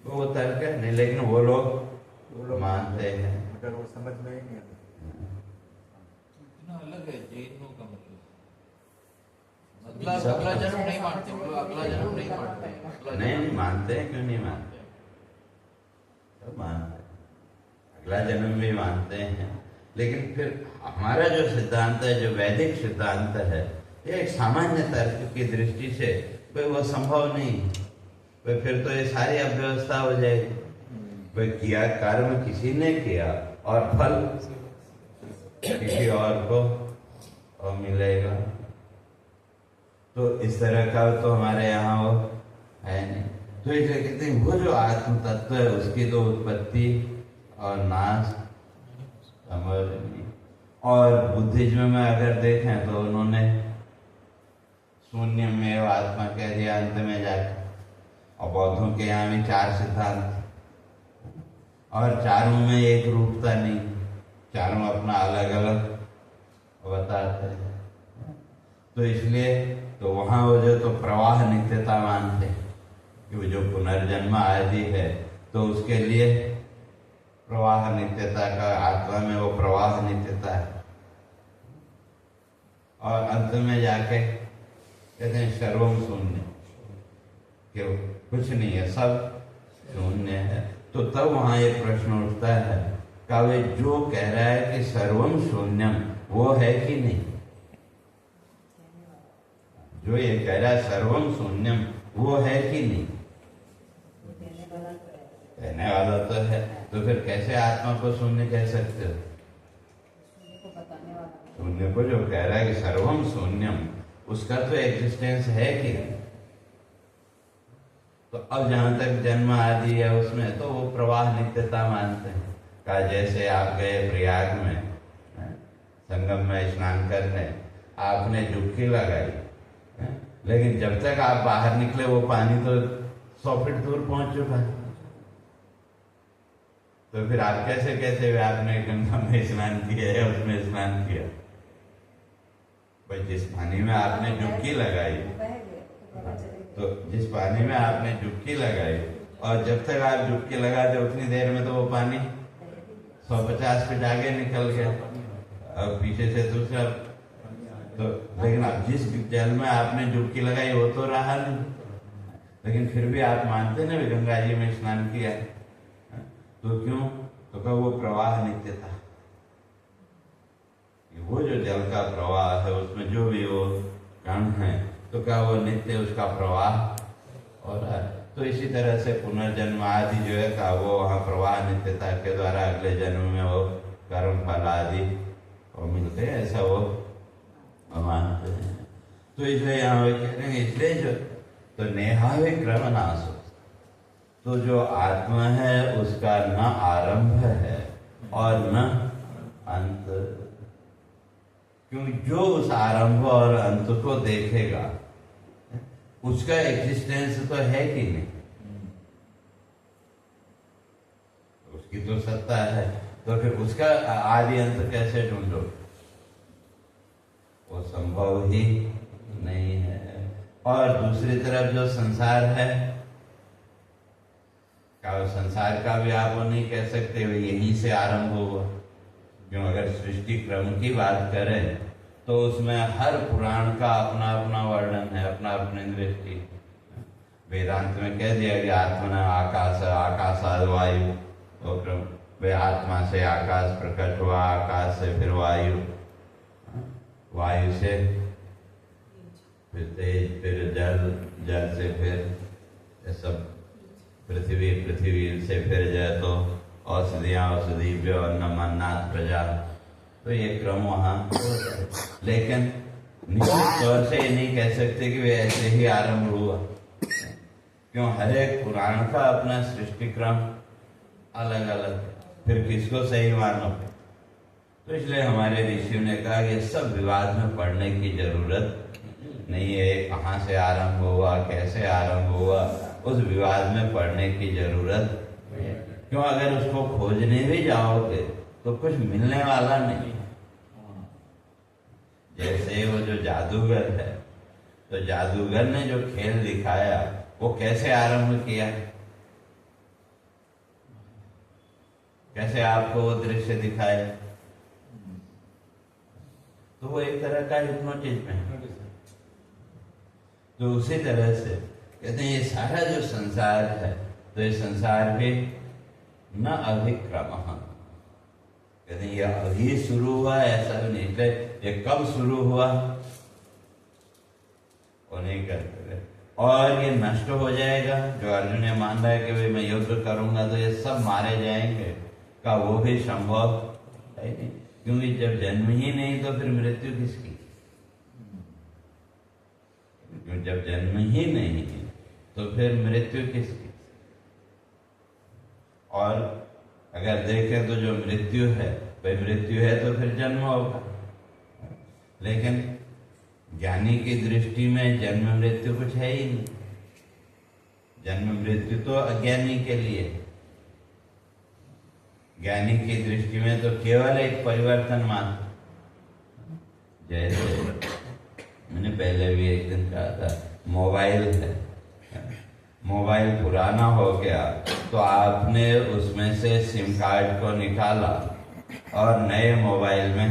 वो तर्क है नहीं, लेकिन वो लोग मानते हैं। मगर वो समझ में ही नहीं आता। इतना अलग है जैनों का मतलब अगला जन्म नहीं मानते, वो अगला जन्म नहीं मानते। नहीं मानते हैं, क्यों नहीं मानते, सब मानते हैं, अगला जन्म भी मानते हैं। लेकिन फिर हमारा जो सिद्धांत है, जो वैदिक सिद्धांत है, ये एक सामान्य तर्क की दृष्टि से भाई वो संभव नहीं, भाई फिर तो ये सारी अव्यवस्था हो जाएगी। भाई किया कर्म किसी ने किया और फल किसी और को और मिलेगा। तो इस तरह का तो हमारे यहाँ वो है नहीं। तो इसलिए कहते हैं वो जो आत्म तत्व है उसकी तो उत्पत्ति और नाश समझ नहीं। और बुद्धिज्म में अगर देखें तो उन्होंने शून्य में आत्मा कह दिया अंत में जाकर। और बौद्धों के यहाँ भी 4 सिद्धांत और चारों में एक रूपता नहीं, चारों अपना अलग अलग बताते हैं। तो इसलिए तो वहाँ वो जो तो प्रवाह नित्यता मानते हैं कि वो जो पुनर्जन्म आदि है तो उसके लिए प्रवाह नित्यता का, आत्मा में वो प्रवाह नित्यता है। और अंत में जाके कहते हैं सर्वम शून्य, कि कुछ नहीं है, सब शून्य है। तो तब वहां एक प्रश्न उठता है का वे जो कह रहा है कि सर्वम शून्यम वो है कि नहीं। जो ये कह रहा है सर्वम शून्यम वो है कि नहीं, कहने वाला तो है। तो फिर कैसे आत्मा को शून्य कह सकते हो। शून्य को जो कह रहा है कि सर्वम शून्यम, उसका तो एग्जिस्टेंस है कि नहीं। तो अब जहां तक जन्म आदि है उसमें तो वो प्रवाह नित्यता मानते हैं। का जैसे आप गए प्रयाग में संगम में स्नान करने, आपने डुबकी लगाई, लेकिन जब तक आप बाहर निकले वो पानी तो 100 फीट दूर पहुंच चुका है। तो फिर आप कैसे कहते हुए आपने गंगा में स्नान किया है, उसमें स्नान किया। भाई जिस पानी में आपने डुबकी लगाई, तो जिस पानी में आपने डुबकी लगाई और जब तक आप डुबकी लगाते उतनी देर में तो वो पानी 150 फीट आगे निकल गया और पीछे से दूसरा। तो लेकिन अब जिस जल में आपने डुबकी लगाई वो तो रहा नहीं, लेकिन फिर भी आप मानते ना भी गंगा जी में स्नान किया। तो क्यों, तो कब वो प्रवाह नित्यता, वो जो जल का प्रवाह है उसमें जो भी वो कण है तो क्या वो नित्य उसका प्रवाह हो रहा है। तो इसी तरह से पुनर्जन्म आदि जो है का वो वहाँ प्रवाह नित्यता के द्वारा अगले जन्म में वो कर्म फल आदि वो मिलते हैं, ऐसा वो मानते हैं। तो इसलिए यहाँ वो कह रहे हैं इसलिए जो तो नेहावे क्रम नाश, तो जो आत्मा है उसका न आरंभ है और न अंत, क्योंकि जो उस आरंभ और अंत को देखेगा उसका एग्जिस्टेंस तो है कि नहीं, उसकी तो सत्ता है। तो फिर उसका आदि अंत कैसे ढूंढो, वो संभव ही नहीं है। और दूसरी तरफ जो संसार है का संसार का भी आप वो नहीं कह सकते वे यहीं से आरंभ हुआ। क्यों, अगर सृष्टि क्रम की बात करें तो उसमें हर पुराण का अपना अपना वर्णन है, अपना अपनी दृष्टि। वेदांत में कह दिया कि आत्मना आकाश, आकाशाद वायु, वो क्रम वे आत्मा से आकाश प्रकट हुआ, आकाश से फिर वायु, वायु से फिर तेज, फिर जल, जल से फिर ये सब पृथ्वी, पृथ्वी से फिर जो है तो औषधियाँ, औषधि पे और अन्नात् प्रजा, तो ये क्रम वहाँ होता है। लेकिन निश्चित तौर से ये नहीं कह सकते कि वे ऐसे ही आरंभ हुआ, क्यों हर एक पुराण का अपना सृष्टि क्रम अलग अलग है, फिर किसको सही मानो। तो इसलिए हमारे ऋषियों ने कहा कि सब विवाद में पड़ने की जरूरत नहीं है, कहाँ से आरंभ हुआ, कैसे आरंभ हुआ, उस विवाद में पड़ने की जरूरत क्यों। अगर उसको खोजने भी जाओगे तो कुछ मिलने वाला नहीं। जैसे वो जो जादूगर है, तो जादूगर ने जो खेल दिखाया वो कैसे आरंभ किया, कैसे आपको वो दृश्य दिखाया, तो वो एक तरह का हिप्नोटिज्म है। तो उसी तरह से कहते हैं ये सारा जो संसार है, तो ये संसार भी न अभिक्रम, कहते हैं ये अभी शुरू हुआ, ऐसा भी नहीं। ये कब शुरू हुआ वो नहीं कहते, और ये नष्ट हो जाएगा। जो अर्जुन ये मान रहा है कि भाई मैं युद्ध करूंगा तो ये सब मारे जाएंगे, का वो भी संभव है नहीं, क्योंकि जब जन्म ही नहीं तो फिर मृत्यु किसकी। जब जन्म ही नहीं तो फिर मृत्यु किसकी। और अगर देखें तो जो मृत्यु है, भाई मृत्यु है तो फिर जन्म होगा, लेकिन ज्ञानी की दृष्टि में जन्म मृत्यु कुछ है ही नहीं। जन्म मृत्यु तो अज्ञानी के लिए, ज्ञानी की दृष्टि में तो केवल एक परिवर्तन मात्र। जैसे मैंने पहले भी एक दिन कहा था, मोबाइल है, मोबाइल पुराना हो गया तो आपने उसमें से सिम कार्ड को निकाला और नए मोबाइल में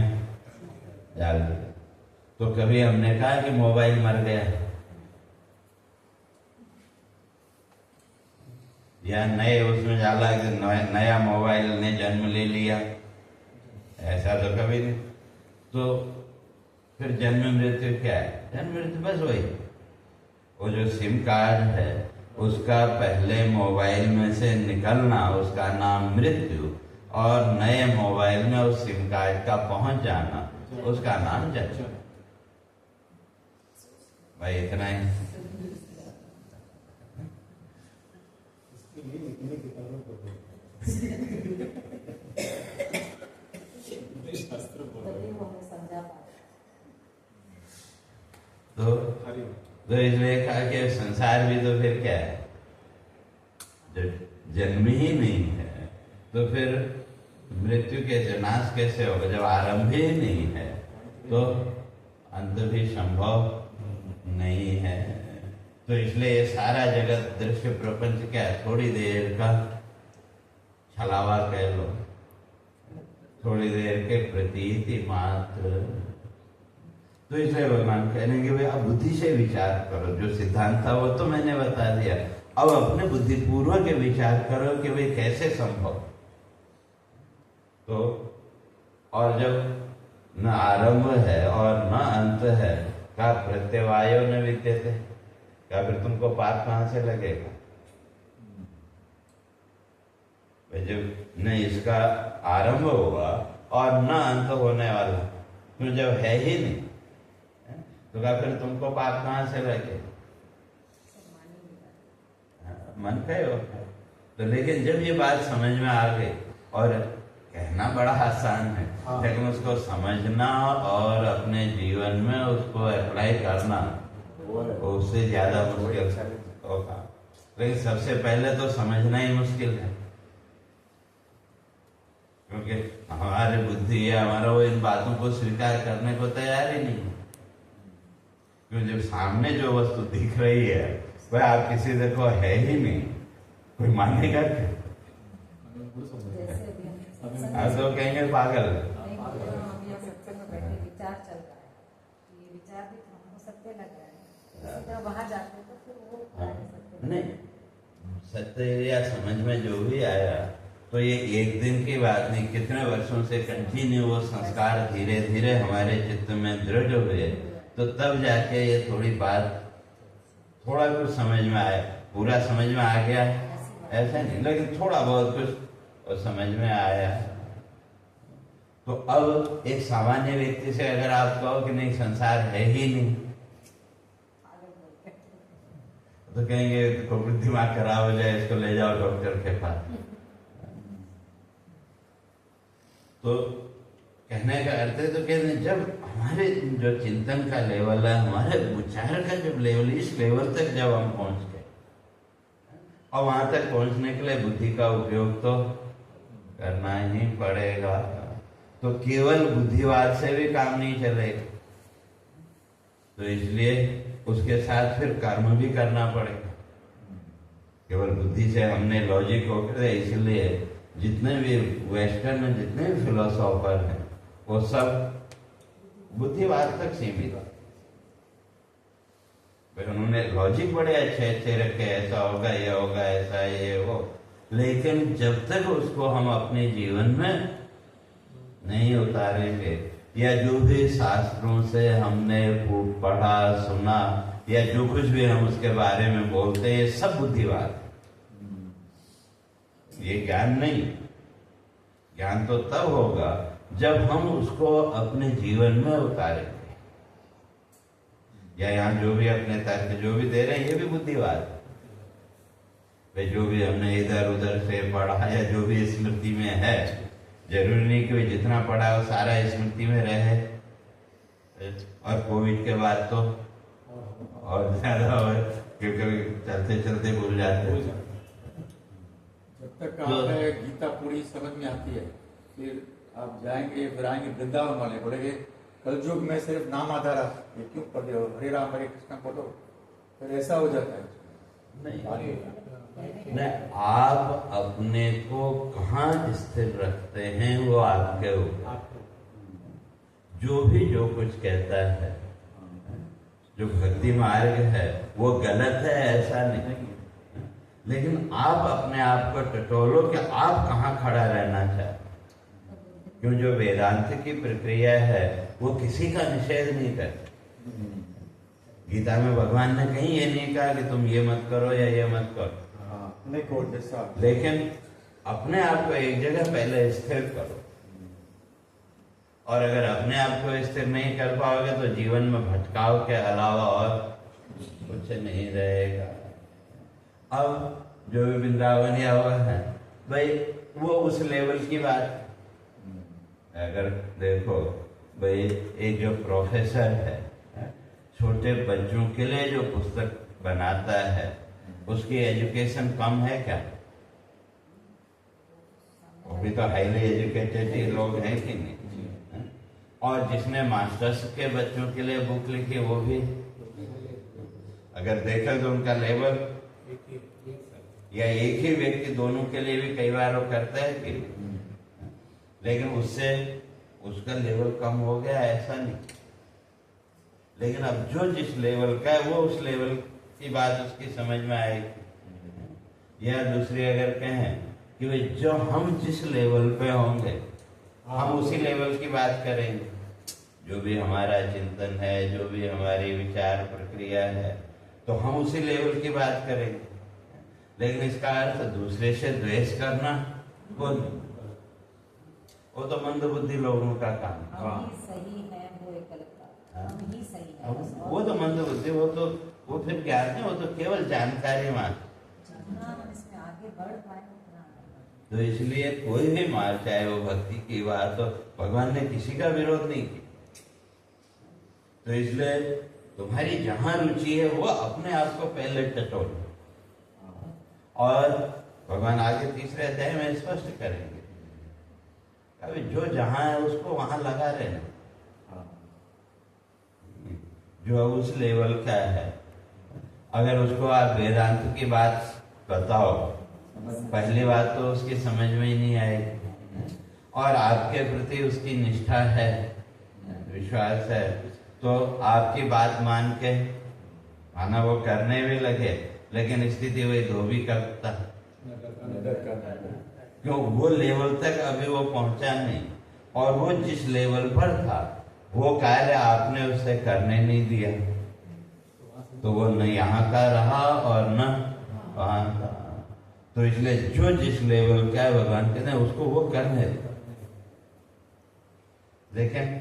डाल दिया, तो कभी हमने कहा कि मोबाइल मर गया, या नए उसमें डाला कि नया मोबाइल ने जन्म ले लिया, ऐसा तो कभी नहीं। तो फिर जन्म मृत्यु क्या है? जन्म मृत्यु बस वही, वो जो सिम कार्ड है उसका पहले मोबाइल में से निकलना, उसका नाम मृत्यु, और नए मोबाइल में उस सिम कार्ड का पहुंच जाना, उसका नाम जन्म। भाई इतना ही। तो इसलिए कहा कि संसार भी तो फिर क्या है, जब जन्म ही नहीं है तो फिर मृत्यु के नाश कैसे होगा। जब आरंभ ही नहीं है तो अंत भी संभव नहीं है। तो इसलिए ये सारा जगत, दृश्य प्रपंच क्या है, थोड़ी देर का छलावा कह लो, थोड़ी देर के प्रतीति मात्र। तो इसलिए भगवान कह रहे हैं कि भाई आप बुद्धि से विचार करो, जो सिद्धांत था वो तो मैंने बता दिया, अब अपने बुद्धिपूर्वक के विचार करो कि भाई कैसे संभव। तो और जब न आरंभ है और न अंत है, का प्रत्यवायो न विद्यते, क्या फिर तुमको पाप कहां से लगेगा। भाई जब न इसका आरंभ हुआ और न अंत होने वाला, तो जब है ही नहीं तो क्या फिर तुमको पाप कहां से लगे। मन का ही होता है। तो लेकिन जब ये बात समझ में आ गई, और कहना बड़ा आसान है, लेकिन उसको समझना और अपने जीवन में उसको अप्लाई करना उससे ज्यादा मुश्किल होगा। लेकिन सबसे पहले तो समझना ही मुश्किल है, क्योंकि हमारी बुद्धि है, हमारा वो इन बातों को स्वीकार करने को तैयार ही नहीं। क्योंकि जब सामने जो वस्तु दिख रही है वह आप किसी देखो है ही नहीं, कोई मानेगा क्या? आप तो कहेंगे पागल। विचार चल रहा है, ये विचार भी हमको सत्य लग रहा है, तो बाहर जाते तो फिर वो नहीं, सत्य या समझ में जो भी आया तो ये एक दिन की बात नहीं, कितने वर्षों से कंटिन्यू वो संस्कार धीरे धीरे हमारे चित्त में दृढ़ हुए, तो तब जाके ये थोड़ी बात थोड़ा कुछ समझ में आया। पूरा समझ में आ गया ऐसा नहीं, लेकिन थोड़ा बहुत कुछ समझ में आया। तो अब एक सामान्य व्यक्ति से अगर आप कहो कि नहीं संसार है ही नहीं, तो कहेंगे तो दिमाग खराब हो जाए, इसको ले जाओ डॉक्टर के पास। तो कहने का अर्थ है, तो कहते हैं जब हमारे जो चिंतन का लेवल है, हमारे विचार का जब लेवल, इस लेवल तक जब हम पहुंच गए, और वहां तक पहुंचने के लिए बुद्धि का उपयोग तो करना ही पड़ेगा। तो केवल बुद्धिवाद से भी काम नहीं चलेगा, तो इसलिए उसके साथ फिर कर्म भी करना पड़ेगा। केवल बुद्धि से हमने लॉजिक को कर, इसलिए जितने भी वेस्टर्न में जितने भी फिलोसोफर हैं वो सब बुद्धिवाद तक सीमित है। उन्होंने लॉजिक बड़े अच्छे अच्छे रखे, ऐसा होगा, ये होगा, ऐसा ये वो, लेकिन जब तक उसको हम अपने जीवन में नहीं उतारेंगे, या जो भी शास्त्रों से हमने पढ़ा सुना, या जो कुछ भी हम उसके बारे में बोलते हैं, ये सब बुद्धिवाद, ये ज्ञान नहीं। ज्ञान तो तब होगा जब हम उसको अपने जीवन में उतारेंगे। या यहाँ जो भी अपने तर्क जो भी दे रहे हैं, ये भी बुद्धिवाद है। जो भी हमने इधर उधर से पढ़ा या जो भी स्मृति में है, जरूरी नहीं कि जितना पढ़ा वो सारा स्मृति में रहे। और कोविड के बाद तो और ज्यादा, क्योंकि चलते चलते भूल जाते हैं। जब तक आपने गीता पूरी समझ में आती है, फिर आप जाएंगे, फिर आएंगे वृंदावन वाले बोलेंगे कलयुग में सिर्फ नाम आधारा, ये क्यों पढ़ रहे हो, हरे राम हरे कृष्ण पढ़ो, फिर ऐसा हो जाता है। नहीं, आप अपने को कहाँ स्थिर रखते हैं वो आपके ऊपर। जो भी जो कुछ कहता है, जो भक्ति मार्ग है वो गलत है ऐसा नहीं, लेकिन आप अपने आप को टटोलो कि आप कहाँ खड़ा रहना चाहते। क्यों, जो वेदांत की प्रक्रिया है वो किसी का निषेध नहीं करती। गीता में भगवान ने कहीं ये नहीं कहा कि तुम ये मत करो या ये मत करो, नहीं को जैसा, लेकिन अपने आप को एक जगह पहले स्थिर करो। और अगर अपने आप को स्थिर नहीं कर पाओगे तो जीवन में भटकाव के अलावा और कुछ नहीं रहेगा। अब जो भी वृंदावनिया हुआ है भाई, वो उस लेवल की बात। अगर देखो भाई, एक जो प्रोफेसर है छोटे बच्चों के लिए जो पुस्तक बनाता है, उसकी एजुकेशन कम है क्या? वो भी तो हाईली एजुकेटेड लोग हैं कि नहीं? और जिसने मास्टर्स के बच्चों के लिए बुक लिखी, वो भी अगर देखा तो उनका लेवल, या एक ही व्यक्ति दोनों के लिए भी कई बार वो करता है कि, लेकिन उससे उसका लेवल कम हो गया ऐसा नहीं। लेकिन अब जो जिस लेवल का है वो उस लेवल की बात उसकी समझ में आएगी। या दूसरी अगर कहें कि भाई जो हम जिस लेवल पे होंगे हम उसी लेवल की बात करेंगे। जो भी हमारा चिंतन है, जो भी हमारी विचार प्रक्रिया है, तो हम उसी लेवल की बात करेंगे। लेकिन इसका अर्थ दूसरे से द्वेष करना वो तो मंद बुद्धि लोगों का काम है। हम ही सही है, वो एक अलग बात है। हम ही सही है, बस और वो तो मंद बुद्धि, वो फिर ज्ञान है, वो तो केवल जानकारी मात्र। जितना हम इसमें आगे बढ़ पाए उतना तो इसलिए कोई भी मार्ग, चाहे वो भक्ति की बात, तो भगवान ने किसी का विरोध नहीं किया। तो इसलिए तुम्हारी जहां रुचि है वो अपने आप को पहले टटोलो। और भगवान आगे तीसरे अध्याय में स्पष्ट करेंगे, अभी जो जहां है उसको वहां लगा रहना। जो उस लेवल का है, अगर उसको आप वेदांत की बात बताओ, पहली बात तो उसकी समझ में ही नहीं आएगी। और आपके प्रति उसकी निष्ठा है, विश्वास है, तो आपकी बात मान के माना वो करने भी लगे, लेकिन स्थिति वही धोबी करता, क्यों वो लेवल तक अभी वो पहुंचा नहीं। और वो जिस लेवल पर था वो कार्य आपने उसे करने नहीं दिया, तो वो न यहाँ का रहा और न वहाँ का। तो इसलिए जो जिस लेवल का है भगवान कहते हैं उसको वो करने दो। लेकिन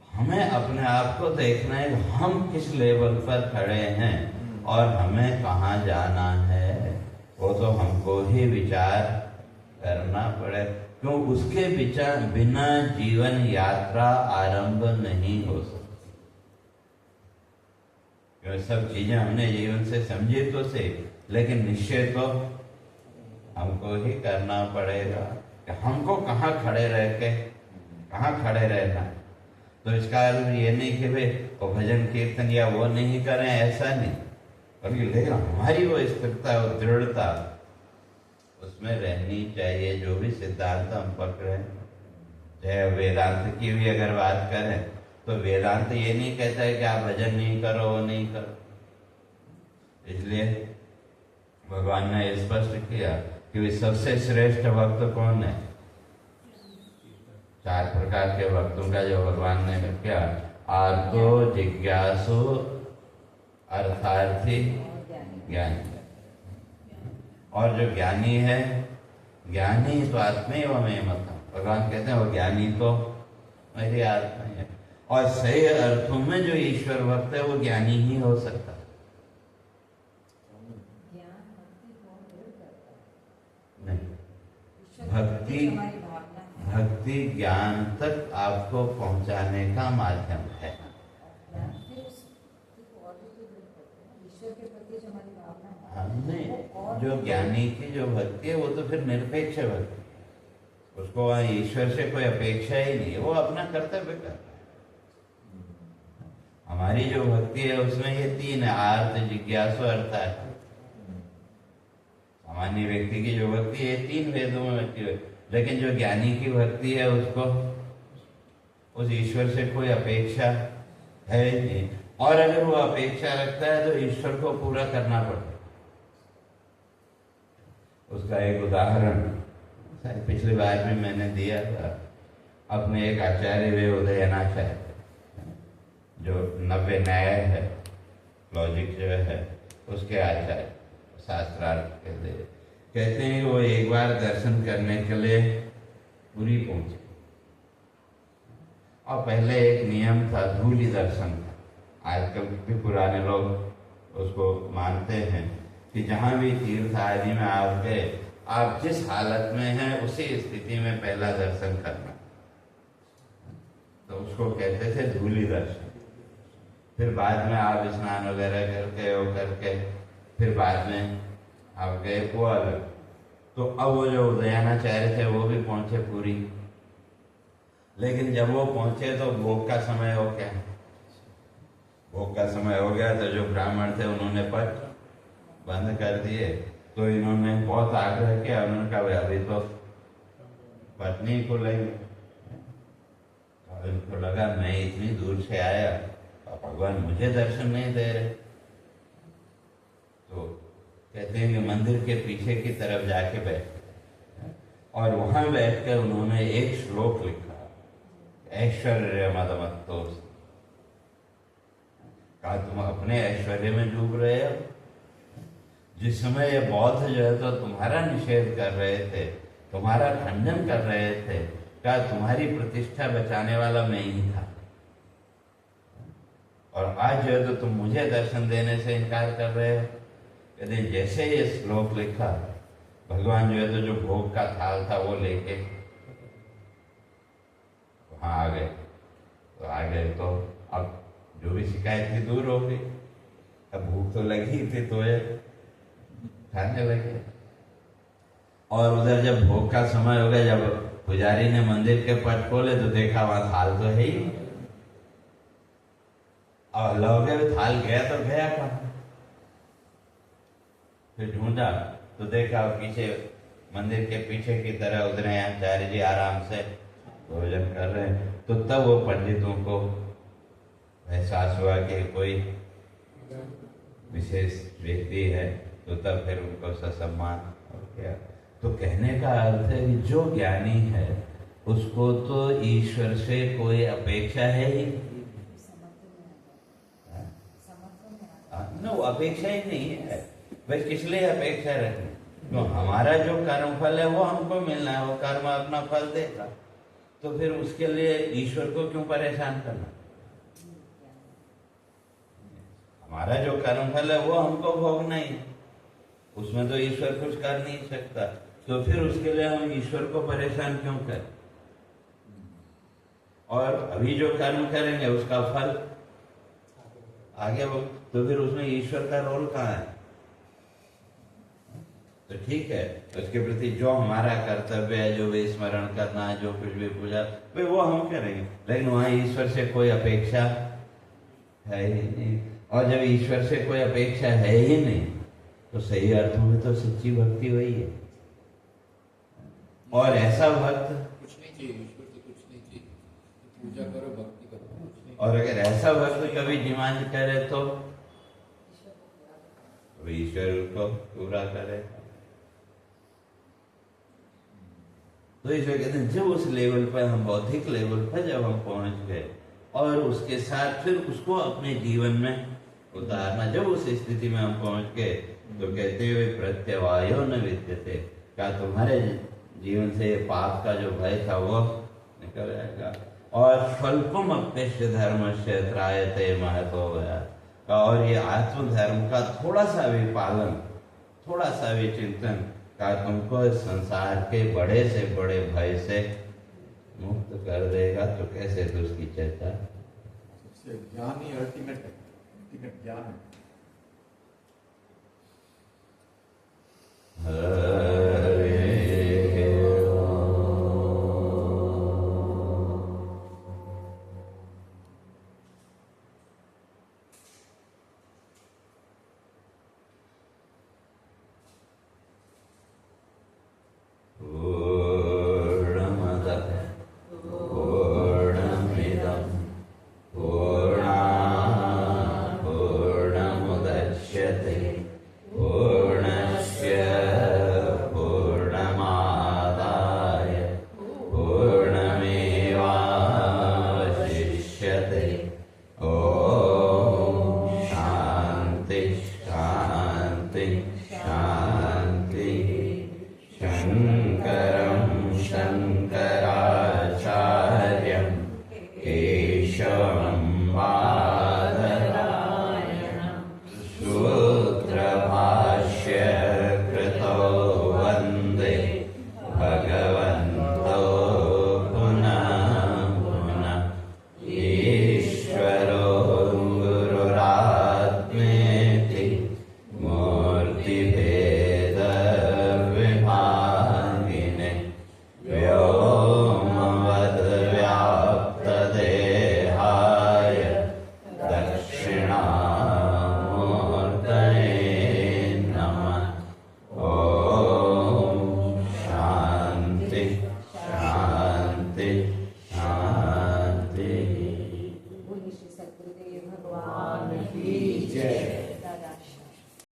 हमें अपने आप को देखना है कि हम किस लेवल पर खड़े हैं और हमें कहाँ जाना है, वो तो हमको ही विचार करना पड़े। क्यों? उसके विचार बिना जीवन यात्रा आरंभ नहीं हो सकती। क्यों? सब चीजें हमने जीवन से समझी तो से, लेकिन निश्चय तो हमको ही करना पड़ेगा कि हमको कहाँ खड़े रह के कहाँ खड़े रहना है। तो इसका अर्थ ये नहीं कि भाई वो भजन कीर्तन या वो नहीं करें, ऐसा नहीं, बल्कि लेकिन हमारी वो स्थिरता और दृढ़ता उसमें रहनी चाहिए। जो भी सिद्धांत हम पकड़े, चाहे वेदांत की भी अगर बात करें तो वेदांत ये नहीं कहता है कि आप भजन नहीं करो, वो नहीं करो। इसलिए भगवान ने स्पष्ट किया कि सबसे श्रेष्ठ भक्त कौन है। 4 प्रकार के भक्तों का जो भगवान ने क्या, आर्तो, जिज्ञासु, अर्थार्थी, ज्ञानी। और जो ज्ञानी है, ज्ञानी तो आत्मेव में मता, भगवान कहते हैं वो ज्ञानी तो मेरी आत्मा है। और सही अर्थों में जो ईश्वर भक्त है वो ज्ञानी ही हो सकता है। नहीं, भक्ति ज्ञान तक आपको पहुंचाने का माध्यम है। हमने जो ज्ञानी की जो भक्ति है वो तो फिर निरपेक्ष भक्ति, उसको वहाँ ईश्वर से कोई अपेक्षा ही नहीं है, वो अपना कर्तव्य करता है। हमारी जो भक्ति है उसमें ये 3 है, आर्त, जिज्ञासु, अर्थार्थी। सामान्य व्यक्ति की जो भक्ति है 3 वेदों में भक्ति है, लेकिन जो ज्ञानी की भक्ति है उसको उस ईश्वर से कोई अपेक्षा है नहीं। और अगर वो अपेक्षा रखता है तो ईश्वर को पूरा करना पड़ता है। उसका एक उदाहरण पिछली बार भी मैंने दिया था। अपने एक आचार्य वे उदयनाचार्य, जो नव्य न्याय है, लॉजिक जो है उसके आचार्य, शास्त्रार्थ कहते हैं कि वो एक बार दर्शन करने के लिए पुरी पहुंचे, और पहले एक नियम था, धूलि दर्शन था। आजकल भी पुराने लोग उसको मानते हैं कि जहाँ भी तीर्थ आदि में आप गए, आप जिस हालत में हैं उसी स्थिति में पहला दर्शन करना, तो उसको कहते थे धूलि दर्शन। फिर बाद में आप स्नान वगैरह करके वो करके फिर बाद में आप गए वो अलग। तो अब वो जो उदयनाचार्य थे वो भी पहुंचे पूरी, लेकिन जब वो पहुंचे तो भोग का समय हो गया। भोग का समय हो गया तो जो ब्राह्मण थे उन्होंने पट बंद कर दिए। तो इन्होंने बहुत आग्रह किया, उन्होंने कहा भाई अभी तो पत्नी को लेंगे। इनको लगा मैं इतनी दूर से आया और भगवान मुझे दर्शन नहीं दे रहे। तो कहते हैं कि मंदिर के पीछे की तरफ जाके बैठे, और वहां बैठकर उन्होंने एक श्लोक लिखा, ऐश्वर्य मदमत्तोऽस्मि। कहा तुम अपने ऐश्वर्य में डूब रहे हो। जिस समय ये बौद्ध जो है तो तुम्हारा निषेध कर रहे थे, तुम्हारा खंडन कर रहे थे, क्या तुम्हारी प्रतिष्ठा बचाने वाला मैं ही था, और आज जो है तो तुम मुझे दर्शन देने से इनकार कर रहे हो। कहते जैसे ये श्लोक लिखा, भगवान जो है तो जो भोग का थाल था वो लेके वहां आ गए। तो आ गए तो अब जो भी शिकायत थी दूर हो गई। अब भूख तो लगी थी तो ये खाने लगे। और उधर जब भोग का समय हो गया, जब पुजारी ने मंदिर के पट खोले तो देखा वहां थाल तो है ही। अब अल्लाह हो गया, थाल गया तो गया कहाँ। फिर ढूंढा तो देखा पीछे मंदिर के पीछे की तरह उधरे आचार्य जी आराम से भोजन कर रहे हैं। तो तब वो पंडितों को एहसास हुआ कि कोई विशेष व्यक्ति है, तो तब फिर उनको ससम्मान हो गया। तो कहने का अर्थ है कि जो ज्ञानी है उसको तो ईश्वर से कोई अपेक्षा है ही नहीं। समर्थ में आ जाता, समर्थ में आ जाता। ना वो अपेक्षा ही नहीं है। भाई किस लिए अपेक्षा रखें? तो हमारा जो कर्म फल है वो हमको मिलना है, वो कर्म अपना फल देगा, तो फिर उसके लिए ईश्वर को क्यों परेशान करना? हमारा जो कर्म फल है वो हमको भोगना ही है, उसमें तो ईश्वर कुछ कर नहीं सकता, तो फिर उसके लिए हम ईश्वर को परेशान क्यों करें? और अभी जो कर्म करेंगे उसका फल आगे वो, तो फिर उसमें ईश्वर का रोल कहाँ है? तो ठीक है, उसके प्रति जो हमारा कर्तव्य है, जो भी स्मरण करना है, जो कुछ भी पूजा, भाई वो हम करेंगे, लेकिन वहां ईश्वर से कोई अपेक्षा है ही नहीं। और जब ईश्वर से कोई अपेक्षा है ही नहीं, तो सही अर्थों में तो सच्ची भक्ति वही है। और ऐसा भक्त, कुछ नहीं चाहिए, ईश्वर से कुछ नहीं चाहिए, पूजा करो, भक्ति करो, कुछ नहीं। और अगर ऐसा भक्त कभी डिमांड करे तो ईश्वर उसको पूरा करे। तो ईश्वर कहते हैं जब उस लेवल पर हम, बौद्धिक लेवल पर जब हम पहुंच गए और उसके साथ फिर उसको अपने जीवन में उतारना, जब उस स्थिति में हम पहुंच गए तो कहते हुए प्रत्यवायो न विद्यते, क्या तुम्हारे जीवन से ये पाप का जो भय था वो निकल जाएगा। और स्वल्पम अप्यस्य धर्म से त्रायते महतो गया, और ये आत्मधर्म का थोड़ा सा भी पालन, थोड़ा सा भी चिंतन का तुमको संसार के बड़े से बड़े भय से मुक्त कर देगा। तो कैसे तो उसकी चर्चा, सबसे ज्ञान ही अल्टीमेट है, अल्टीमेट ज्ञान है। शांति